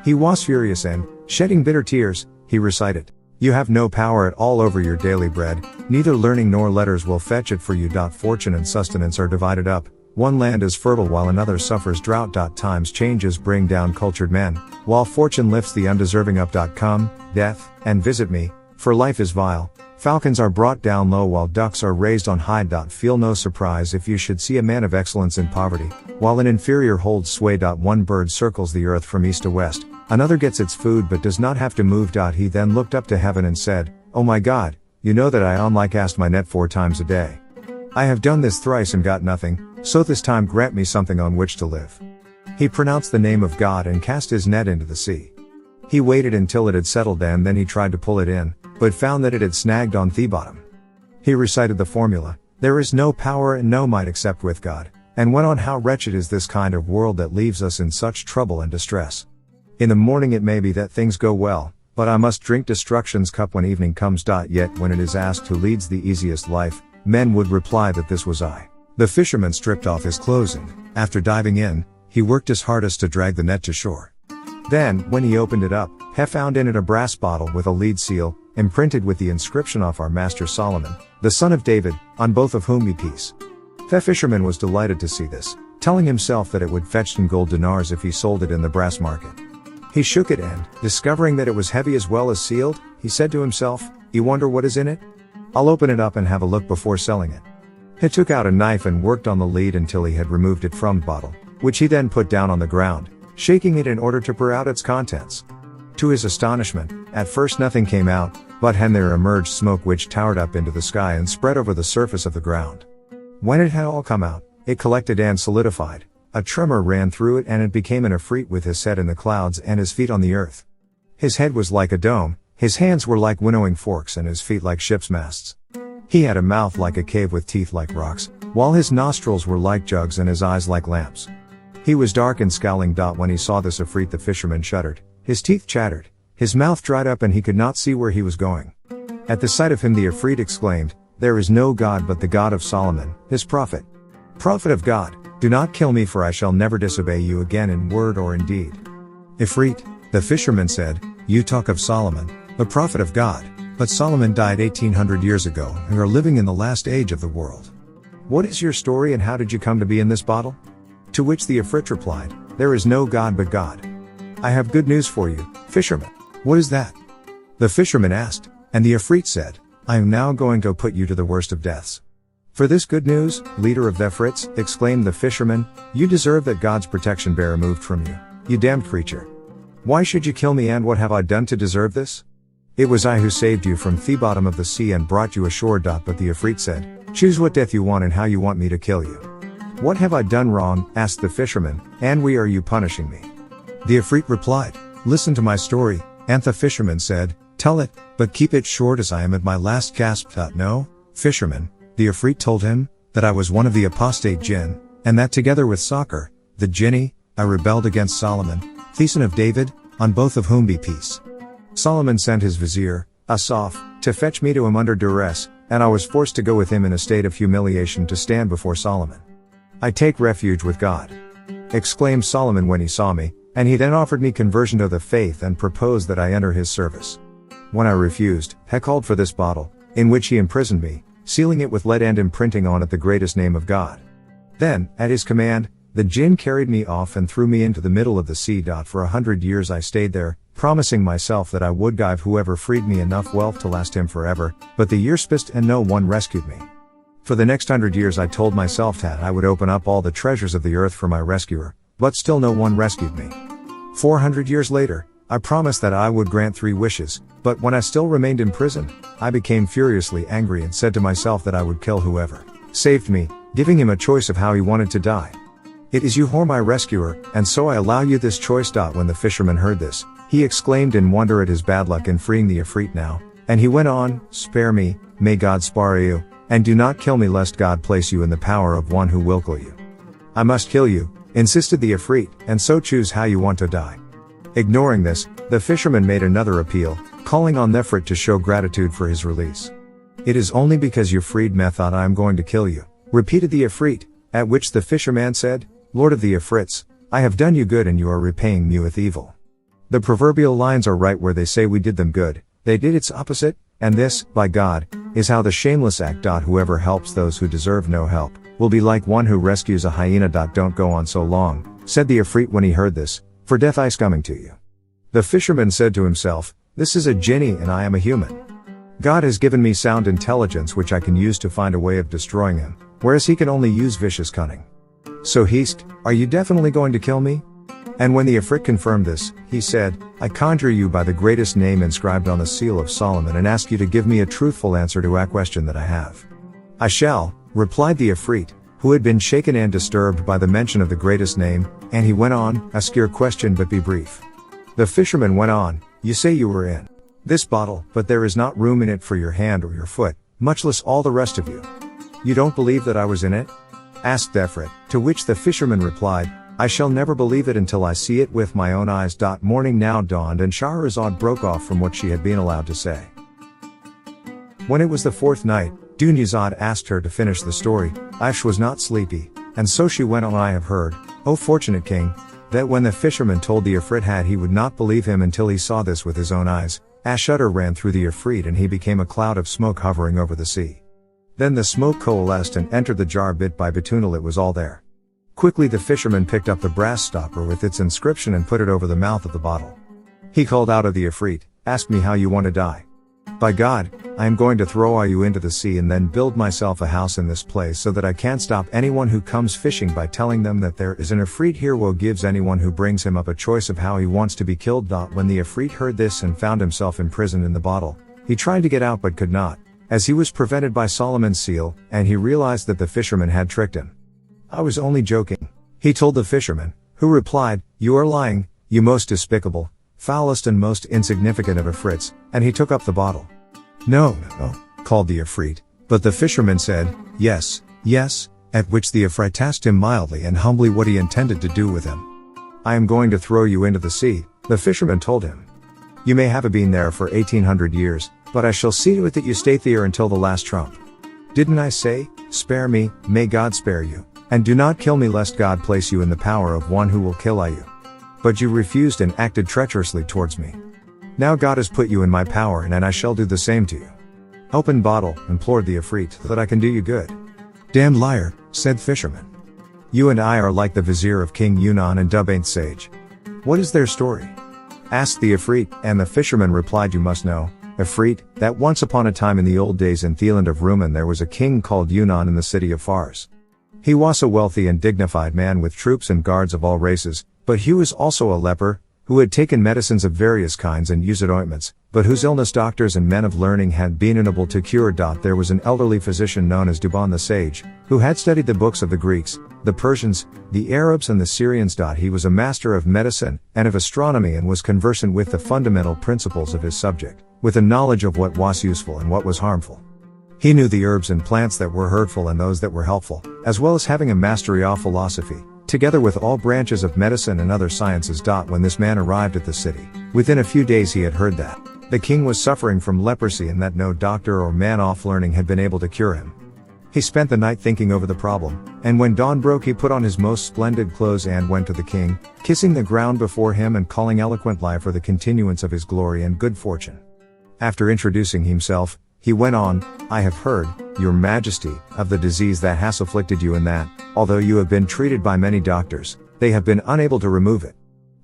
He was furious and, shedding bitter tears, he recited, you have no power at all over your daily bread, neither learning nor letters will fetch it for you. Fortune and sustenance are divided up, one land is fertile while another suffers drought. Times changes bring down cultured men, while fortune lifts the undeserving up. Come, death, and visit me, for life is vile. Falcons are brought down low while ducks are raised on high. Feel no surprise if you should see a man of excellence in poverty, while an inferior holds sway. One bird circles the earth from east to west, another gets its food but does not have to move. He then looked up to heaven and said, oh my God, you know that I like cast my net 4 times a day. I have done this thrice and got nothing, so this time grant me something on which to live. He pronounced the name of God and cast his net into the sea. He waited until it had settled and then he tried to pull it in, but found that it had snagged on the bottom. He recited the formula, there is no power and no might except with God, and went on, how wretched is this kind of world that leaves us in such trouble and distress. In the morning it may be that things go well, but I must drink destruction's cup when evening comes. Yet when it is asked who leads the easiest life, men would reply that this was I. The fisherman stripped off his clothes and, after diving in, he worked his hardest to drag the net to shore. Then, when he opened it up, he found in it a brass bottle with a lead seal, imprinted with the inscription of our master Solomon, the son of David, on both of whom be peace. The fisherman was delighted to see this, telling himself that it would fetch 10 gold dinars if he sold it in the brass market. He shook it and, discovering that it was heavy as well as sealed, he said to himself, you wonder what is in it? I'll open it up and have a look before selling it. He took out a knife and worked on the lead until he had removed it from the bottle, which he then put down on the ground, shaking it in order to pour out its contents. To his astonishment, at first nothing came out, but then there emerged smoke which towered up into the sky and spread over the surface of the ground. When it had all come out, it collected and solidified. A tremor ran through it and it became an Ifrit with his head in the clouds and his feet on the earth. His head was like a dome, his hands were like winnowing forks and his feet like ship's masts. He had a mouth like a cave with teeth like rocks, while his nostrils were like jugs and his eyes like lamps. He was dark and scowling. When he saw this Ifrit, the fisherman shuddered, his teeth chattered, his mouth dried up and he could not see where he was going. At the sight of him the Ifrit exclaimed, there is no God but the God of Solomon, his prophet. Prophet of God, do not kill me, for I shall never disobey you again in word or in deed. Ifrit, the fisherman said, you talk of Solomon, the prophet of God, but Solomon died 1800 years ago and we are living in the last age of the world. What is your story and how did you come to be in this bottle? To which the Ifrit replied, there is no God but God. I have good news for you, fisherman. What is that? The fisherman asked, and the Ifrit said, I am now going to put you to the worst of deaths. For this good news, leader of the Ifrits, exclaimed the fisherman, you deserve that God's protection be removed from you, you damned creature. Why should you kill me and what have I done to deserve this? It was I who saved you from the bottom of the sea and brought you ashore. But the Ifrit said, choose what death you want and how you want me to kill you. What have I done wrong? Asked the fisherman, and why are you punishing me? The Ifrit replied, Listen to my story, and the fisherman said, tell it, but keep it short as I am at my last gasp. No, fisherman, the Ifrit told him, that I was one of the apostate jinn, and that together with Sakhr, the jinni, I rebelled against Solomon, the son of David, on both of whom be peace. Solomon sent his vizier, Asaph, to fetch me to him under duress, and I was forced to go with him in a state of humiliation to stand before Solomon. I take refuge with God, exclaimed Solomon when he saw me, and he then offered me conversion to the faith and proposed that I enter his service. When I refused, he called for this bottle, in which he imprisoned me, sealing it with lead and imprinting on it the greatest name of God. Then, at his command, the jinn carried me off and threw me into the middle of the sea. For 100 years I stayed there, promising myself that I would give whoever freed me enough wealth to last him forever, but the years passed and no one rescued me. For the next 100 years I told myself that I would open up all the treasures of the earth for my rescuer, but still no one rescued me. 400 years later, I promised that I would grant 3 wishes, but when I still remained in prison, I became furiously angry and said to myself that I would kill whoever saved me, giving him a choice of how he wanted to die. It is you who are my rescuer, and so I allow you this choice. When the fisherman heard this, he exclaimed in wonder at his bad luck in freeing the Ifrit now, and he went on, spare me, may God spare you, and do not kill me lest God place you in the power of one who will kill you. I must kill you, insisted the Ifrit, and so choose how you want to die. Ignoring this, the fisherman made another appeal, calling on the Ifrit to show gratitude for his release. It is only because you freed me that I am going to kill you, repeated the Ifrit, at which the fisherman said, Lord of the Ifrits, I have done you good and you are repaying me with evil. The proverbial lines are right where they say we did them good, they did its opposite, and this, by God, is how the shameless act. Whoever helps those who deserve no help, will be like one who rescues a hyena. Don't go on so long, said the Ifrit when he heard this, for death is coming to you. The fisherman said to himself, this is a jinni and I am a human. God has given me sound intelligence which I can use to find a way of destroying him, whereas he can only use vicious cunning. So Heast, are you definitely going to kill me? And when the Ifrit confirmed this, he said, I conjure you by the greatest name inscribed on the seal of Solomon and ask you to give me a truthful answer to a question that I have. I shall, replied the Ifrit, who had been shaken and disturbed by the mention of the greatest name, and he went on, ask your question but be brief. The fisherman went on, you say you were in this bottle, but there is not room in it for your hand or your foot, much less all the rest of you. You don't believe that I was in it? Asked the Ifrit, to which the fisherman replied, I shall never believe it until I see it with my own eyes. Morning now dawned and Shahrazad broke off from what she had been allowed to say. When it was the 4th night, Dunyazad asked her to finish the story. Aish was not sleepy, and so she went on. I have heard, O fortunate king, that when the fisherman told the Ifrit he would not believe him until he saw this with his own eyes, a shudder ran through the Ifrit and he became a cloud of smoke hovering over the sea. Then the smoke coalesced and entered the jar bit by bit until it was all there. Quickly the fisherman picked up the brass stopper with its inscription and put it over the mouth of the bottle. He called out of the Ifrit, ask me how you want to die. By God, I am going to throw you into the sea and then build myself a house in this place so that I can't stop anyone who comes fishing by telling them that there is an Ifrit here who gives anyone who brings him up a choice of how he wants to be killed. When the Ifrit heard this and found himself imprisoned in the bottle, he tried to get out but could not, as he was prevented by Solomon's seal, and he realized that the fisherman had tricked him. I was only joking, he told the fisherman, who replied, you are lying, you most despicable, foulest and most insignificant of Ifrits, and he took up the bottle. No, called the Ifrit, but the fisherman said, yes, at which the Ifrit asked him mildly and humbly what he intended to do with him. I am going to throw you into the sea, the fisherman told him. You may have been there for 1800 years, but I shall see to it that you stay there until the last trump. Didn't I say, spare me, may God spare you, and do not kill me lest God place you in the power of one who will kill you. But you refused and acted treacherously towards me. Now God has put you in my power and I shall do the same to you. Open bottle, implored the Ifrit, that I can do you good. Damned liar, said fisherman. You and I are like the vizier of King Yunnan and Dubainth sage. What is their story? Asked the Ifrit, and the fisherman replied, you must know, Ifrit, that once upon a time in the old days in the land of Ruman there was a king called Yunnan in the city of Fars. He was a wealthy and dignified man with troops and guards of all races, but he was also a leper, who had taken medicines of various kinds and used ointments, but whose illness doctors and men of learning had been unable to cure. There was an elderly physician known as Dogman the sage, who had studied the books of the Greeks, the Persians, the Arabs and the Syrians. He was a master of medicine and of astronomy and was conversant with the fundamental principles of his subject, with a knowledge of what was useful and what was harmful. He knew the herbs and plants that were hurtful and those that were helpful, as well as having a mastery of philosophy, together with all branches of medicine and other sciences. When this man arrived at the city, within a few days he had heard that the king was suffering from leprosy and that no doctor or man of learning had been able to cure him. He spent the night thinking over the problem, and when dawn broke he put on his most splendid clothes and went to the king, kissing the ground before him and calling eloquently for the continuance of his glory and good fortune. After introducing himself, he went on, "I have heard, your majesty, of the disease that has afflicted you and that, although you have been treated by many doctors, they have been unable to remove it.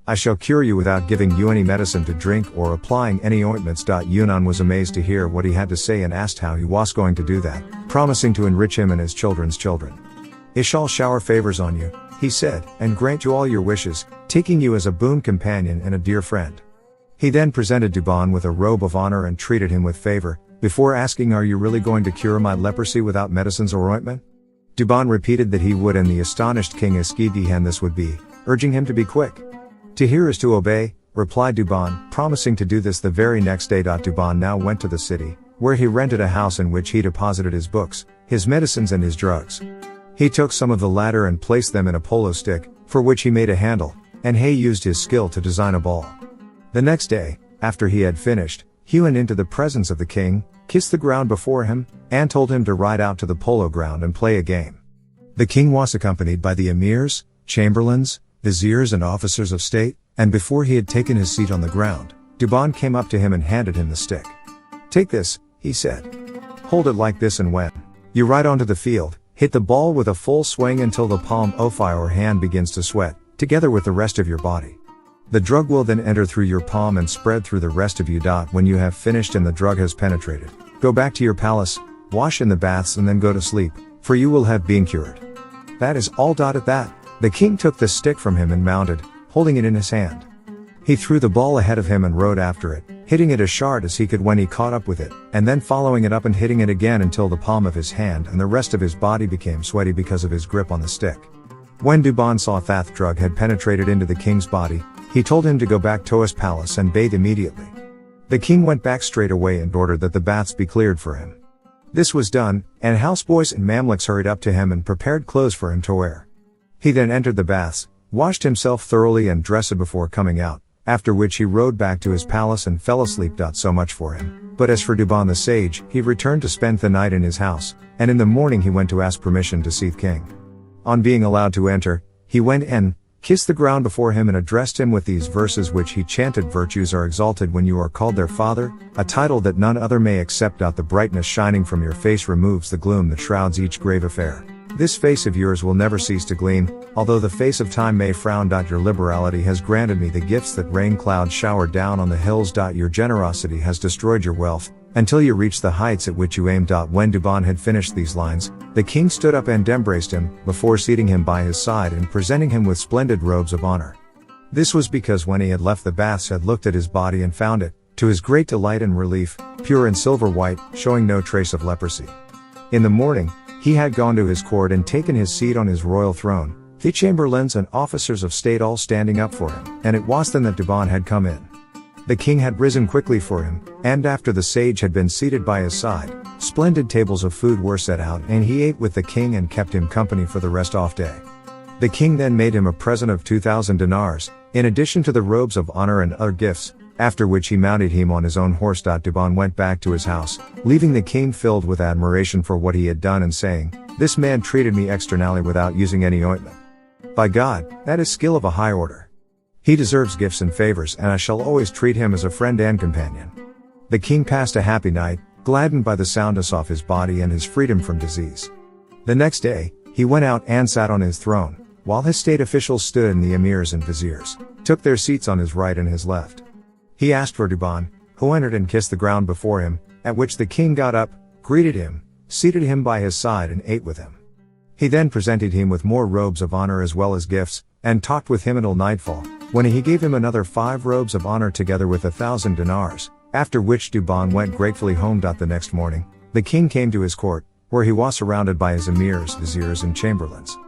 I shall cure you without giving you any medicine to drink or applying any ointments." Yunnan was amazed to hear what he had to say and asked how he was going to do that, promising to enrich him and his children's children. "I shall shower favors on you," he said, "and grant you all your wishes, taking you as a boon companion and a dear friend." He then presented Dogman with a robe of honor and treated him with favor, before asking, "Are you really going to cure my leprosy without medicines or ointment?" Dogman repeated that he would, and the astonished king asked when this would be, urging him to be quick. "To hear is to obey," replied Dogman, promising to do this the very next day. Dogman now went to the city, where he rented a house in which he deposited his books, his medicines and his drugs. He took some of the latter and placed them in a polo stick, for which he made a handle, and he used his skill to design a ball. The next day, after he had finished, he went into the presence of the king, kissed the ground before him, and told him to ride out to the polo ground and play a game. The king was accompanied by the emirs, chamberlains, viziers and officers of state, and before he had taken his seat on the ground, Dogman came up to him and handed him the stick. "Take this," he said. "Hold it like this, and when you ride onto the field, hit the ball with a full swing until the palm of your hand begins to sweat, together with the rest of your body. The drug will then enter through your palm and spread through the rest of you. When you have finished and the drug has penetrated, go back to your palace, wash in the baths and then go to sleep, for you will have been cured. That is all." At that, the king took the stick from him and mounted, holding it in his hand. He threw the ball ahead of him and rode after it, hitting it as hard as he could when he caught up with it, and then following it up and hitting it again until the palm of his hand and the rest of his body became sweaty because of his grip on the stick. When Dogman saw that the drug had penetrated into the king's body, he told him to go back to his palace and bathe immediately. The king went back straight away and ordered that the baths be cleared for him. This was done, and houseboys and mamluks hurried up to him and prepared clothes for him to wear. He then entered the baths, washed himself thoroughly and dressed before coming out, after which he rode back to his palace and fell asleep. So much for him. But as for Dogman the sage, he returned to spend the night in his house, and in the morning he went to ask permission to see the king. On being allowed to enter, he went in, kissed the ground before him and addressed him with these verses which he chanted: "Virtues are exalted when you are called their father, a title that none other may accept. The brightness shining from your face removes the gloom that shrouds each grave affair. This face of yours will never cease to gleam, although the face of time may frown. Your liberality has granted me the gifts that rain clouds shower down on the hills. Your generosity has destroyed your wealth, until you reach the heights at which you aim." When Dogman had finished these lines, the king stood up and embraced him, before seating him by his side and presenting him with splendid robes of honor. This was because when he had left the baths had looked at his body and found it, to his great delight and relief, pure and silver white, showing no trace of leprosy. In the morning, he had gone to his court and taken his seat on his royal throne, the chamberlains and officers of state all standing up for him, and it was then that Dogman had come in. The king had risen quickly for him, and after the sage had been seated by his side, splendid tables of food were set out and he ate with the king and kept him company for the rest of the day. The king then made him a present of 2,000 dinars, in addition to the robes of honor and other gifts, after which he mounted him on his own horse. Dogman went back to his house, leaving the king filled with admiration for what he had done and saying, "This man treated me externally without using any ointment. By God, that is skill of a high order. He deserves gifts and favors, and I shall always treat him as a friend and companion." The king passed a happy night, gladdened by the soundness of his body and his freedom from disease. The next day, he went out and sat on his throne, while his state officials stood and the emirs and viziers took their seats on his right and his left. He asked for Dogman, who entered and kissed the ground before him, at which the king got up, greeted him, seated him by his side and ate with him. He then presented him with more robes of honor as well as gifts, and talked with him until nightfall, when he gave him another 5 robes of honor together with 1,000 dinars, after which Dogman went gratefully home. The next morning, the king came to his court, where he was surrounded by his emirs, viziers and chamberlains.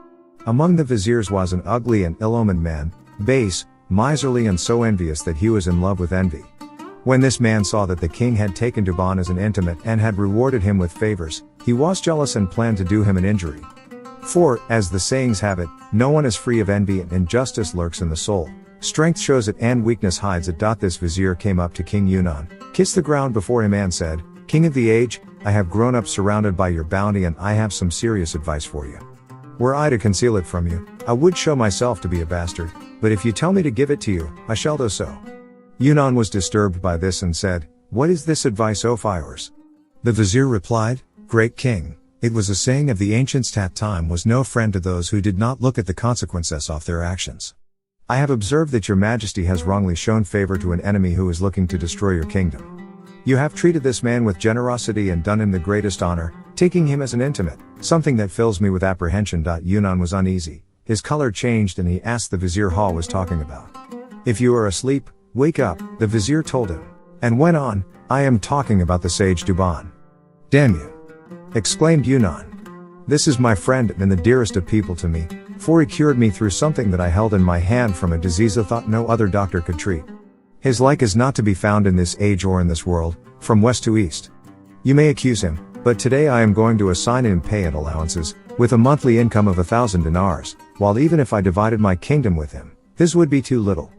Among the viziers was an ugly and ill-omened man, base, miserly and so envious that he was in love with envy. When this man saw that the king had taken Dogman as an intimate and had rewarded him with favors, he was jealous and planned to do him an injury. For, as the sayings have it, no one is free of envy and injustice lurks in the soul. Strength shows it and weakness hides it. This vizier came up to King Yunnan, kissed the ground before him and said, "King of the age, I have grown up surrounded by your bounty and I have some serious advice for you. Were I to conceal it from you, I would show myself to be a bastard, but if you tell me to give it to you, I shall do so." Yunnan was disturbed by this and said, "What is this advice, O followers?" The vizier replied, "Great king, it was a saying of the ancients that time was no friend to those who did not look at the consequences of their actions. I have observed that your majesty has wrongly shown favor to an enemy who is looking to destroy your kingdom. You have treated this man with generosity and done him the greatest honor, taking him as an intimate, something that fills me with apprehension." Yunnan was uneasy, his color changed and he asked the vizier what was talking about. "If you are asleep, wake up," the vizier told him, and went on, "I am talking about the sage Dogman." "Damn you!" exclaimed Yunnan. "This is my friend and the dearest of people to me, for he cured me through something that I held in my hand from a disease I thought no other doctor could treat. His like is not to be found in this age or in this world, from west to east. You may accuse him, but today I am going to assign him pay and allowances, with a monthly income of 1,000 dinars, while even if I divided my kingdom with him, this would be too little.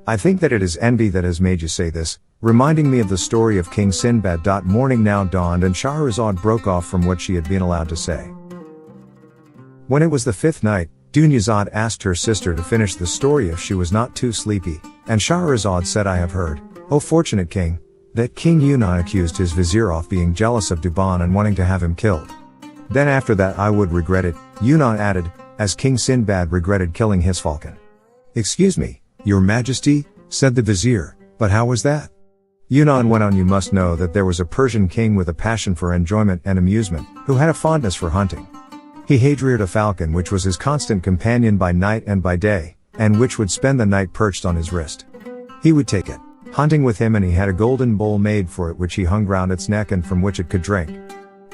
I think that it is envy that has made you say this," reminding me of the story of King Sinbad. Morning now dawned and Shahrazad broke off from what she had been allowed to say. When it was the 5th night, Dunyazad asked her sister to finish the story if she was not too sleepy, and Shahrazad said, "I have heard, O fortunate king, that King Yunnan accused his vizier of being jealous of Dogman and wanting to have him killed. Then after that I would regret it," Yunnan added, "as King Sinbad regretted killing his falcon." "Excuse me, your majesty," said the vizier, "but how was that?" Yunnan went on, "You must know that there was a Persian king with a passion for enjoyment and amusement, who had a fondness for hunting. He had reared a falcon which was his constant companion by night and by day, and which would spend the night perched on his wrist. He would take it hunting with him and he had a golden bowl made for it which he hung round its neck and from which it could drink.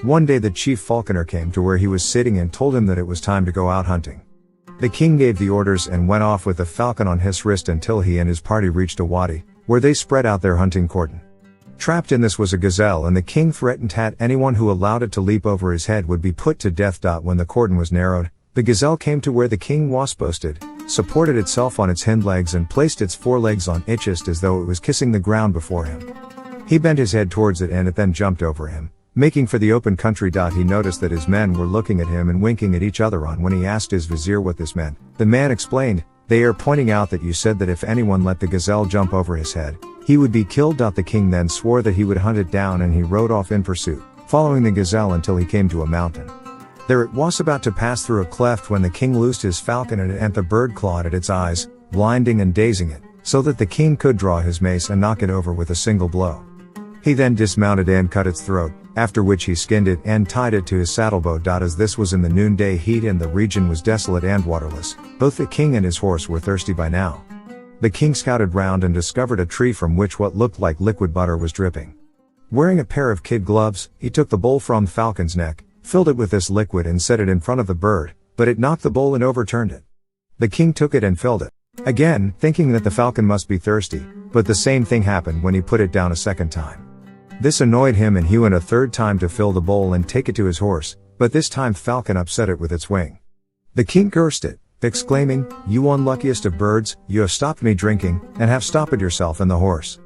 One day the chief falconer came to where he was sitting and told him that it was time to go out hunting. The king gave the orders and went off with the falcon on his wrist until he and his party reached a wadi, where they spread out their hunting cordon. Trapped in this was a gazelle and the king threatened that anyone who allowed it to leap over his head would be put to death. When the cordon was narrowed, the gazelle came to where the king was posted, supported itself on its hind legs and placed its forelegs on it just as though it was kissing the ground before him. He bent his head towards it and it then jumped over him, making for the open country. He noticed that his men were looking at him and winking at each other on. When he asked his vizier what this meant, the man explained, "They are pointing out that you said that if anyone let the gazelle jump over his head, he would be killed." The king then swore that he would hunt it down and he rode off in pursuit, following the gazelle until he came to a mountain. There it was about to pass through a cleft when the king loosed his falcon and the bird clawed at its eyes, blinding and dazing it, so that the king could draw his mace and knock it over with a single blow. He then dismounted and cut its throat, after which he skinned it and tied it to his saddlebow. As this was in the noonday heat and the region was desolate and waterless, both the king and his horse were thirsty by now. The king scouted round and discovered a tree from which what looked like liquid butter was dripping. Wearing a pair of kid gloves, he took the bowl from the falcon's neck, filled it with this liquid and set it in front of the bird, but it knocked the bowl and overturned it. The king took it and filled it again, thinking that the falcon must be thirsty, but the same thing happened when he put it down a second time. This annoyed him and he went a third time to fill the bowl and take it to his horse, but this time the falcon upset it with its wing. The king cursed it, exclaiming, "You unluckiest of birds, you have stopped me drinking, and have stopped yourself and the horse."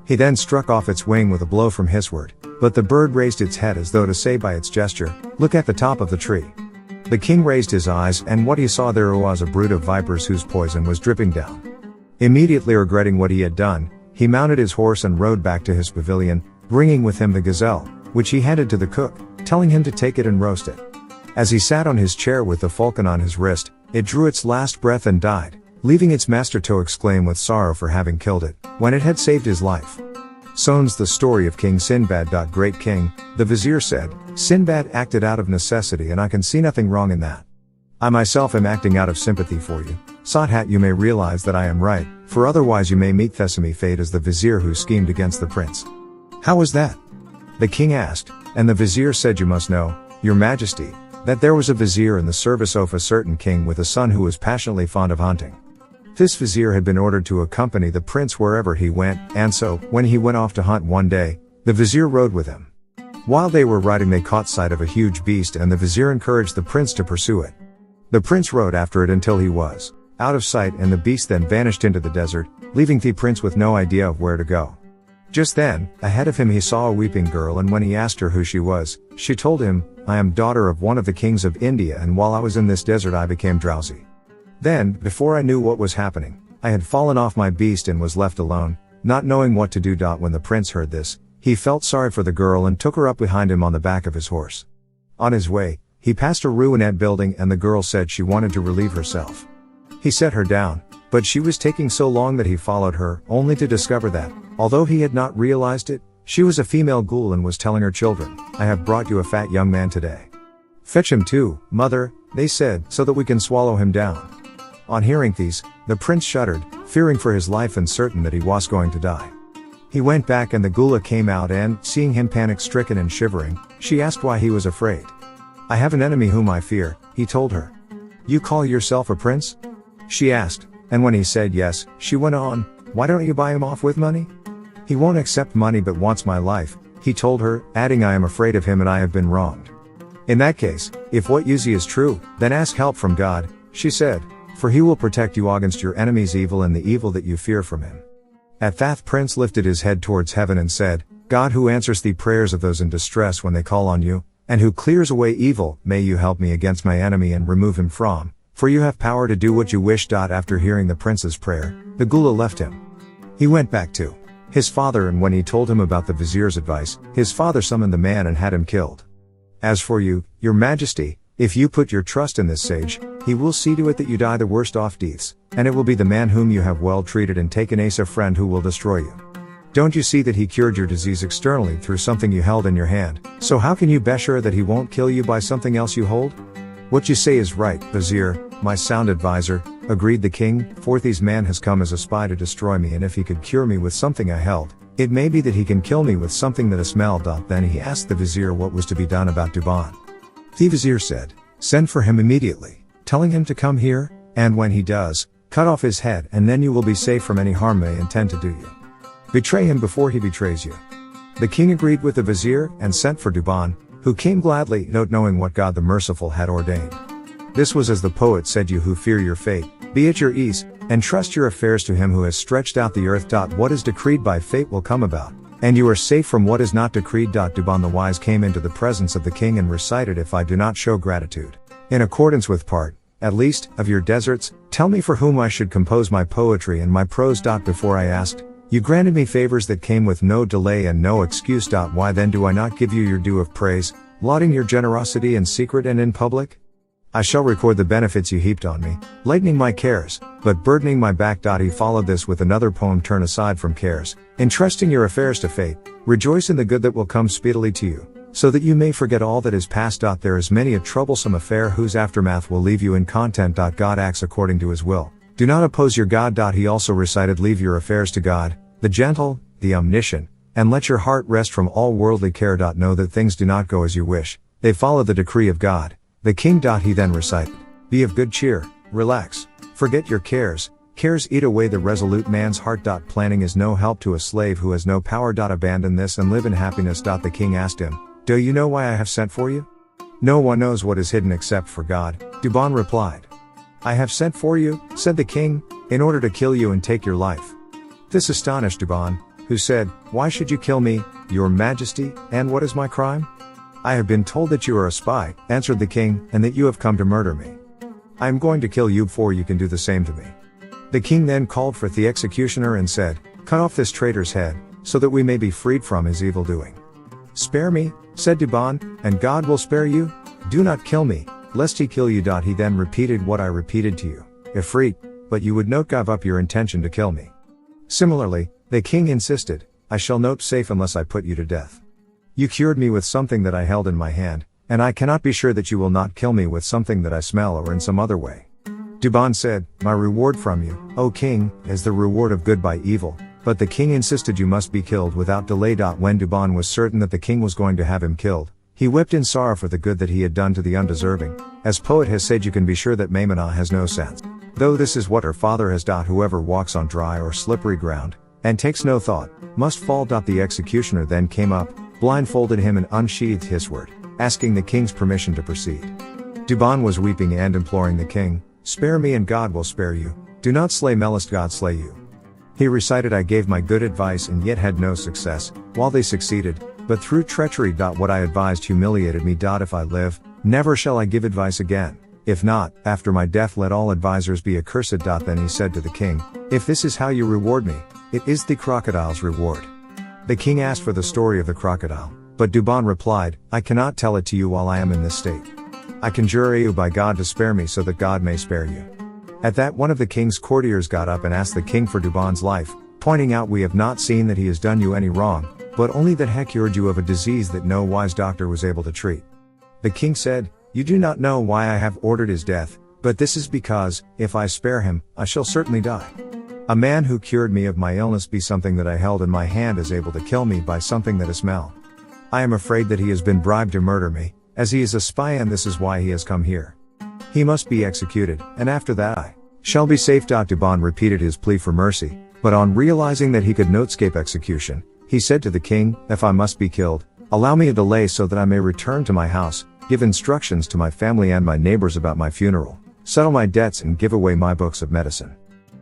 He then struck off its wing with a blow from hisward, but the bird raised its head as though to say by its gesture, "Look at the top of the tree." The king raised his eyes and what he saw there was a brood of vipers whose poison was dripping down. Immediately regretting what he had done, he mounted his horse and rode back to his pavilion, bringing with him the gazelle, which he handed to the cook, telling him to take it and roast it. As he sat on his chair with the falcon on his wrist, it drew its last breath and died, leaving its master to exclaim with sorrow for having killed it, when it had saved his life. So ends the story of King Sinbad. Great king, the vizier said, "Sinbad acted out of necessity and I can see nothing wrong in that. I myself am acting out of sympathy for you, Sothat, you may realize that I am right, for otherwise you may meet Thesamy fate as the vizier who schemed against the prince. How was that? The king asked, and the vizier said, you must know, your majesty, that there was a vizier in the service of a certain king with a son who was passionately fond of hunting. This vizier had been ordered to accompany the prince wherever he went, and so, when he went off to hunt one day, the vizier rode with him. While they were riding they caught sight of a huge beast and the vizier encouraged the prince to pursue it. The prince rode after it until he was out of sight and the beast then vanished into the desert, leaving the prince with no idea of where to go. Just then, ahead of him he saw a weeping girl, and when he asked her who she was, she told him, I am daughter of one of the kings of India, and while I was in this desert I became drowsy. Then, before I knew what was happening, I had fallen off my beast and was left alone, not knowing what to do. When the prince heard this, he felt sorry for the girl and took her up behind him on the back of his horse. On his way, he passed a ruined building and the girl said she wanted to relieve herself. He set her down, but she was taking so long that he followed her, only to discover that, although he had not realized it, she was a female ghoul and was telling her children, I have brought you a fat young man today. Fetch him too, mother, they said, so that we can swallow him down. On hearing these, the prince shuddered, fearing for his life and certain that he was going to die. He went back and the ghoul came out and, seeing him panic-stricken and shivering, she asked why he was afraid. I have an enemy whom I fear, he told her. You call yourself a prince? She asked, and when he said yes, she went on, why don't you buy him off with money? He won't accept money but wants my life, he told her, adding I am afraid of him and I have been wronged. In that case, if what you see is true, then ask help from God, she said, for he will protect you against your enemy's evil and the evil that you fear from him. At that prince lifted his head towards heaven and said, God who answers the prayers of those in distress when they call on you, and who clears away evil, may you help me against my enemy and remove him from, for you have power to do what you wish. After hearing the prince's prayer, the ghoul left him. He went back to his father, and when he told him about the vizier's advice, his father summoned the man and had him killed. As for you, your majesty, if you put your trust in this sage, he will see to it that you die the worst off deaths, and it will be the man whom you have well treated and taken as a friend who will destroy you. Don't you see that he cured your disease externally through something you held in your hand, so how can you be sure that he won't kill you by something else you hold? What you say is right, vizier, my sound advisor, agreed the king, for this man has come as a spy to destroy me, and if he could cure me with something I held, it may be that he can kill me with something that I smelled. Then he asked the vizier what was to be done about Dogman. The vizier said, send for him immediately, telling him to come here, and when he does, cut off his head and then you will be safe from any harm may intend to do you. Betray him before he betrays you. The king agreed with the vizier and sent for Dogman, who came gladly, not knowing what God the merciful had ordained. This was as the poet said, you who fear your fate, be at your ease, and trust your affairs to him who has stretched out the earth. What is decreed by fate will come about, and you are safe from what is not decreed. Dogman the wise came into the presence of the king and recited, if I do not show gratitude, in accordance with part, at least, of your deserts, tell me for whom I should compose my poetry and my prose. Before I asked, you granted me favors that came with no delay and no excuse. Why then do I not give you your due of praise, lauding your generosity in secret and in public? I shall record the benefits you heaped on me, lightening my cares, but burdening my back. He followed this with another poem, turn aside from cares, entrusting your affairs to fate, rejoice in the good that will come speedily to you, so that you may forget all that is past. There is many a troublesome affair whose aftermath will leave you incontent. God acts according to his will. Do not oppose your God. He also recited, leave your affairs to God, the gentle, the omniscient, and let your heart rest from all worldly care. Know that things do not go as you wish, they follow the decree of God, the king. He then recited, be of good cheer, relax, forget your cares, cares eat away the resolute man's heart. Planning is no help to a slave who has no power. Abandon this and live in happiness. The king asked him, do you know why I have sent for you? No one knows what is hidden except for God, Dogman replied. I have sent for you, said the king, in order to kill you and take your life. This astonished Dogman, who said, why should you kill me, your majesty, and what is my crime? I have been told that you are a spy, answered the king, and that you have come to murder me. I am going to kill you before you can do the same to me. The king then called for the executioner and said, cut off this traitor's head, so that we may be freed from his evil doing. Spare me, said Dogman, and God will spare you. Do not kill me, lest he kill you. He then repeated what I repeated to you, Ifrit, but you would not give up your intention to kill me. Similarly, the king insisted, I shall not safe unless I put you to death. You cured me with something that I held in my hand, and I cannot be sure that you will not kill me with something that I smell or in some other way. Dubon said, "My reward from you, O king, is the reward of good by evil." But the king insisted you must be killed without delay. When Dubon was certain that the king was going to have him killed, he wept in sorrow for the good that he had done to the undeserving. As poet has said, you can be sure that Maimuna has no sense. Though this is what her father has. Whoever walks on dry or slippery ground, and takes no thought, must fall. The executioner then came up, blindfolded him and unsheathed his sword, asking the king's permission to proceed. Dubon was weeping and imploring the king, "Spare me and God will spare you. Do not slay me lest God slay you." He recited, "I gave my good advice and yet had no success, while they succeeded, but through treachery. What I advised humiliated me. If I live, never shall I give advice again. If not, after my death let all advisers be accursed." Then he said to the king, "If this is how you reward me, it is the crocodile's reward." The king asked for the story of the crocodile, but Dubon replied, "I cannot tell it to you while I am in this state. I conjure you by God to spare me so that God may spare you." At that, one of the king's courtiers got up and asked the king for Dubon's life, pointing out, "We have not seen that he has done you any wrong, but only that he cured you of a disease that no wise doctor was able to treat." The king said, "You do not know why I have ordered his death, but this is because, if I spare him, I shall certainly die. A man who cured me of my illness be something that I held in my hand is able to kill me by something that I smell. I am afraid that he has been bribed to murder me, as he is a spy, and this is why he has come here. He must be executed, and after that I shall be safe." Dubon repeated his plea for mercy, but on realizing that he could not escape execution, he said to the king, "If I must be killed, allow me a delay so that I may return to my house, give instructions to my family and my neighbors about my funeral, settle my debts and give away my books of medicine.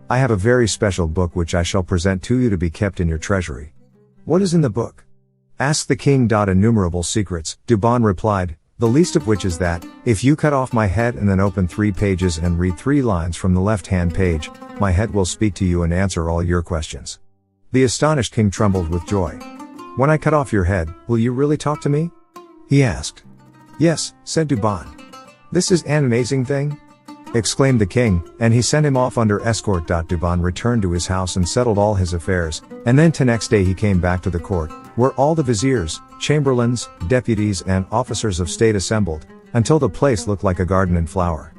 I have a very special book which I shall present to you to be kept in your treasury." "What is in the book?" asked the king. "Innumerable secrets," Dubon replied, "the least of which is that, if you cut off my head and then open 3 pages and read 3 lines from the left-hand page, my head will speak to you and answer all your questions." The astonished king trembled with joy. "When I cut off your head, will you really talk to me?" he asked. "Yes," said Dubon. "This is an amazing thing," exclaimed the king, and he sent him off under escort. Dubon returned to his house and settled all his affairs, and then next day he came back to the court, where all the viziers, chamberlains, deputies and officers of state assembled, until the place looked like a garden in flower.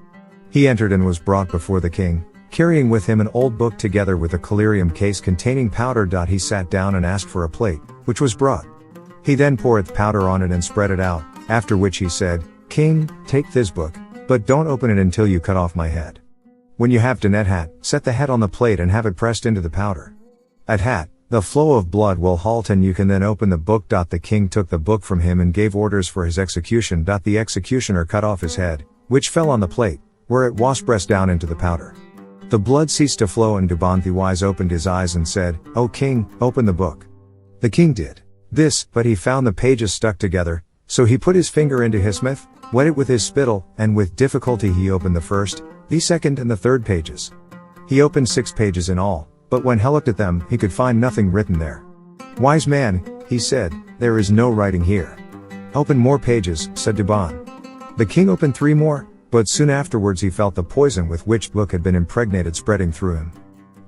He entered and was brought before the king, carrying with him an old book together with a collyrium case containing powder. He sat down and asked for a plate, which was brought. He then poured the powder on it and spread it out, after which he said, "King, take this book, but don't open it until you cut off my head. When you have done that, set the head on the plate and have it pressed into the powder. At that, the flow of blood will halt and you can then open the book." The king took the book from him and gave orders for his execution. The executioner cut off his head, which fell on the plate, where it was pressed down into the powder. The blood ceased to flow and Dubon the wise opened his eyes and said, "O king, open the book." The king did this, but he found the pages stuck together, so he put his finger into his mouth, wet it with his spittle, and with difficulty he opened the first, the second and the third pages. He opened 6 pages in all, but when he looked at them, he could find nothing written there. "Wise man," he said, "there is no writing here." "Open more pages," said Dubon. The king opened 3 more, but soon afterwards he felt the poison with which the book had been impregnated spreading through him.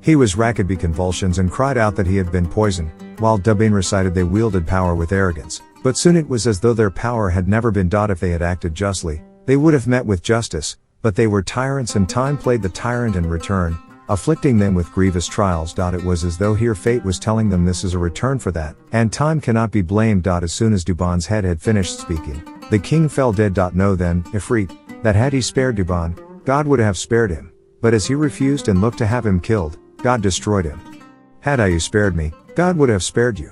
He was racked by convulsions and cried out that he had been poisoned, while Dubon recited, "They wielded power with arrogance, but soon it was as though their power had never been. If they had acted justly, they would have met with justice, but they were tyrants and time played the tyrant in return, afflicting them with grievous trials. It was as though here fate was telling them this is a return for that, and time cannot be blamed." As soon as Dubon's head had finished speaking, the king fell dead. Know then, Ifrit, that had he spared Dubon, God would have spared him, but as he refused and looked to have him killed, God destroyed him. Had you spared me, God would have spared you.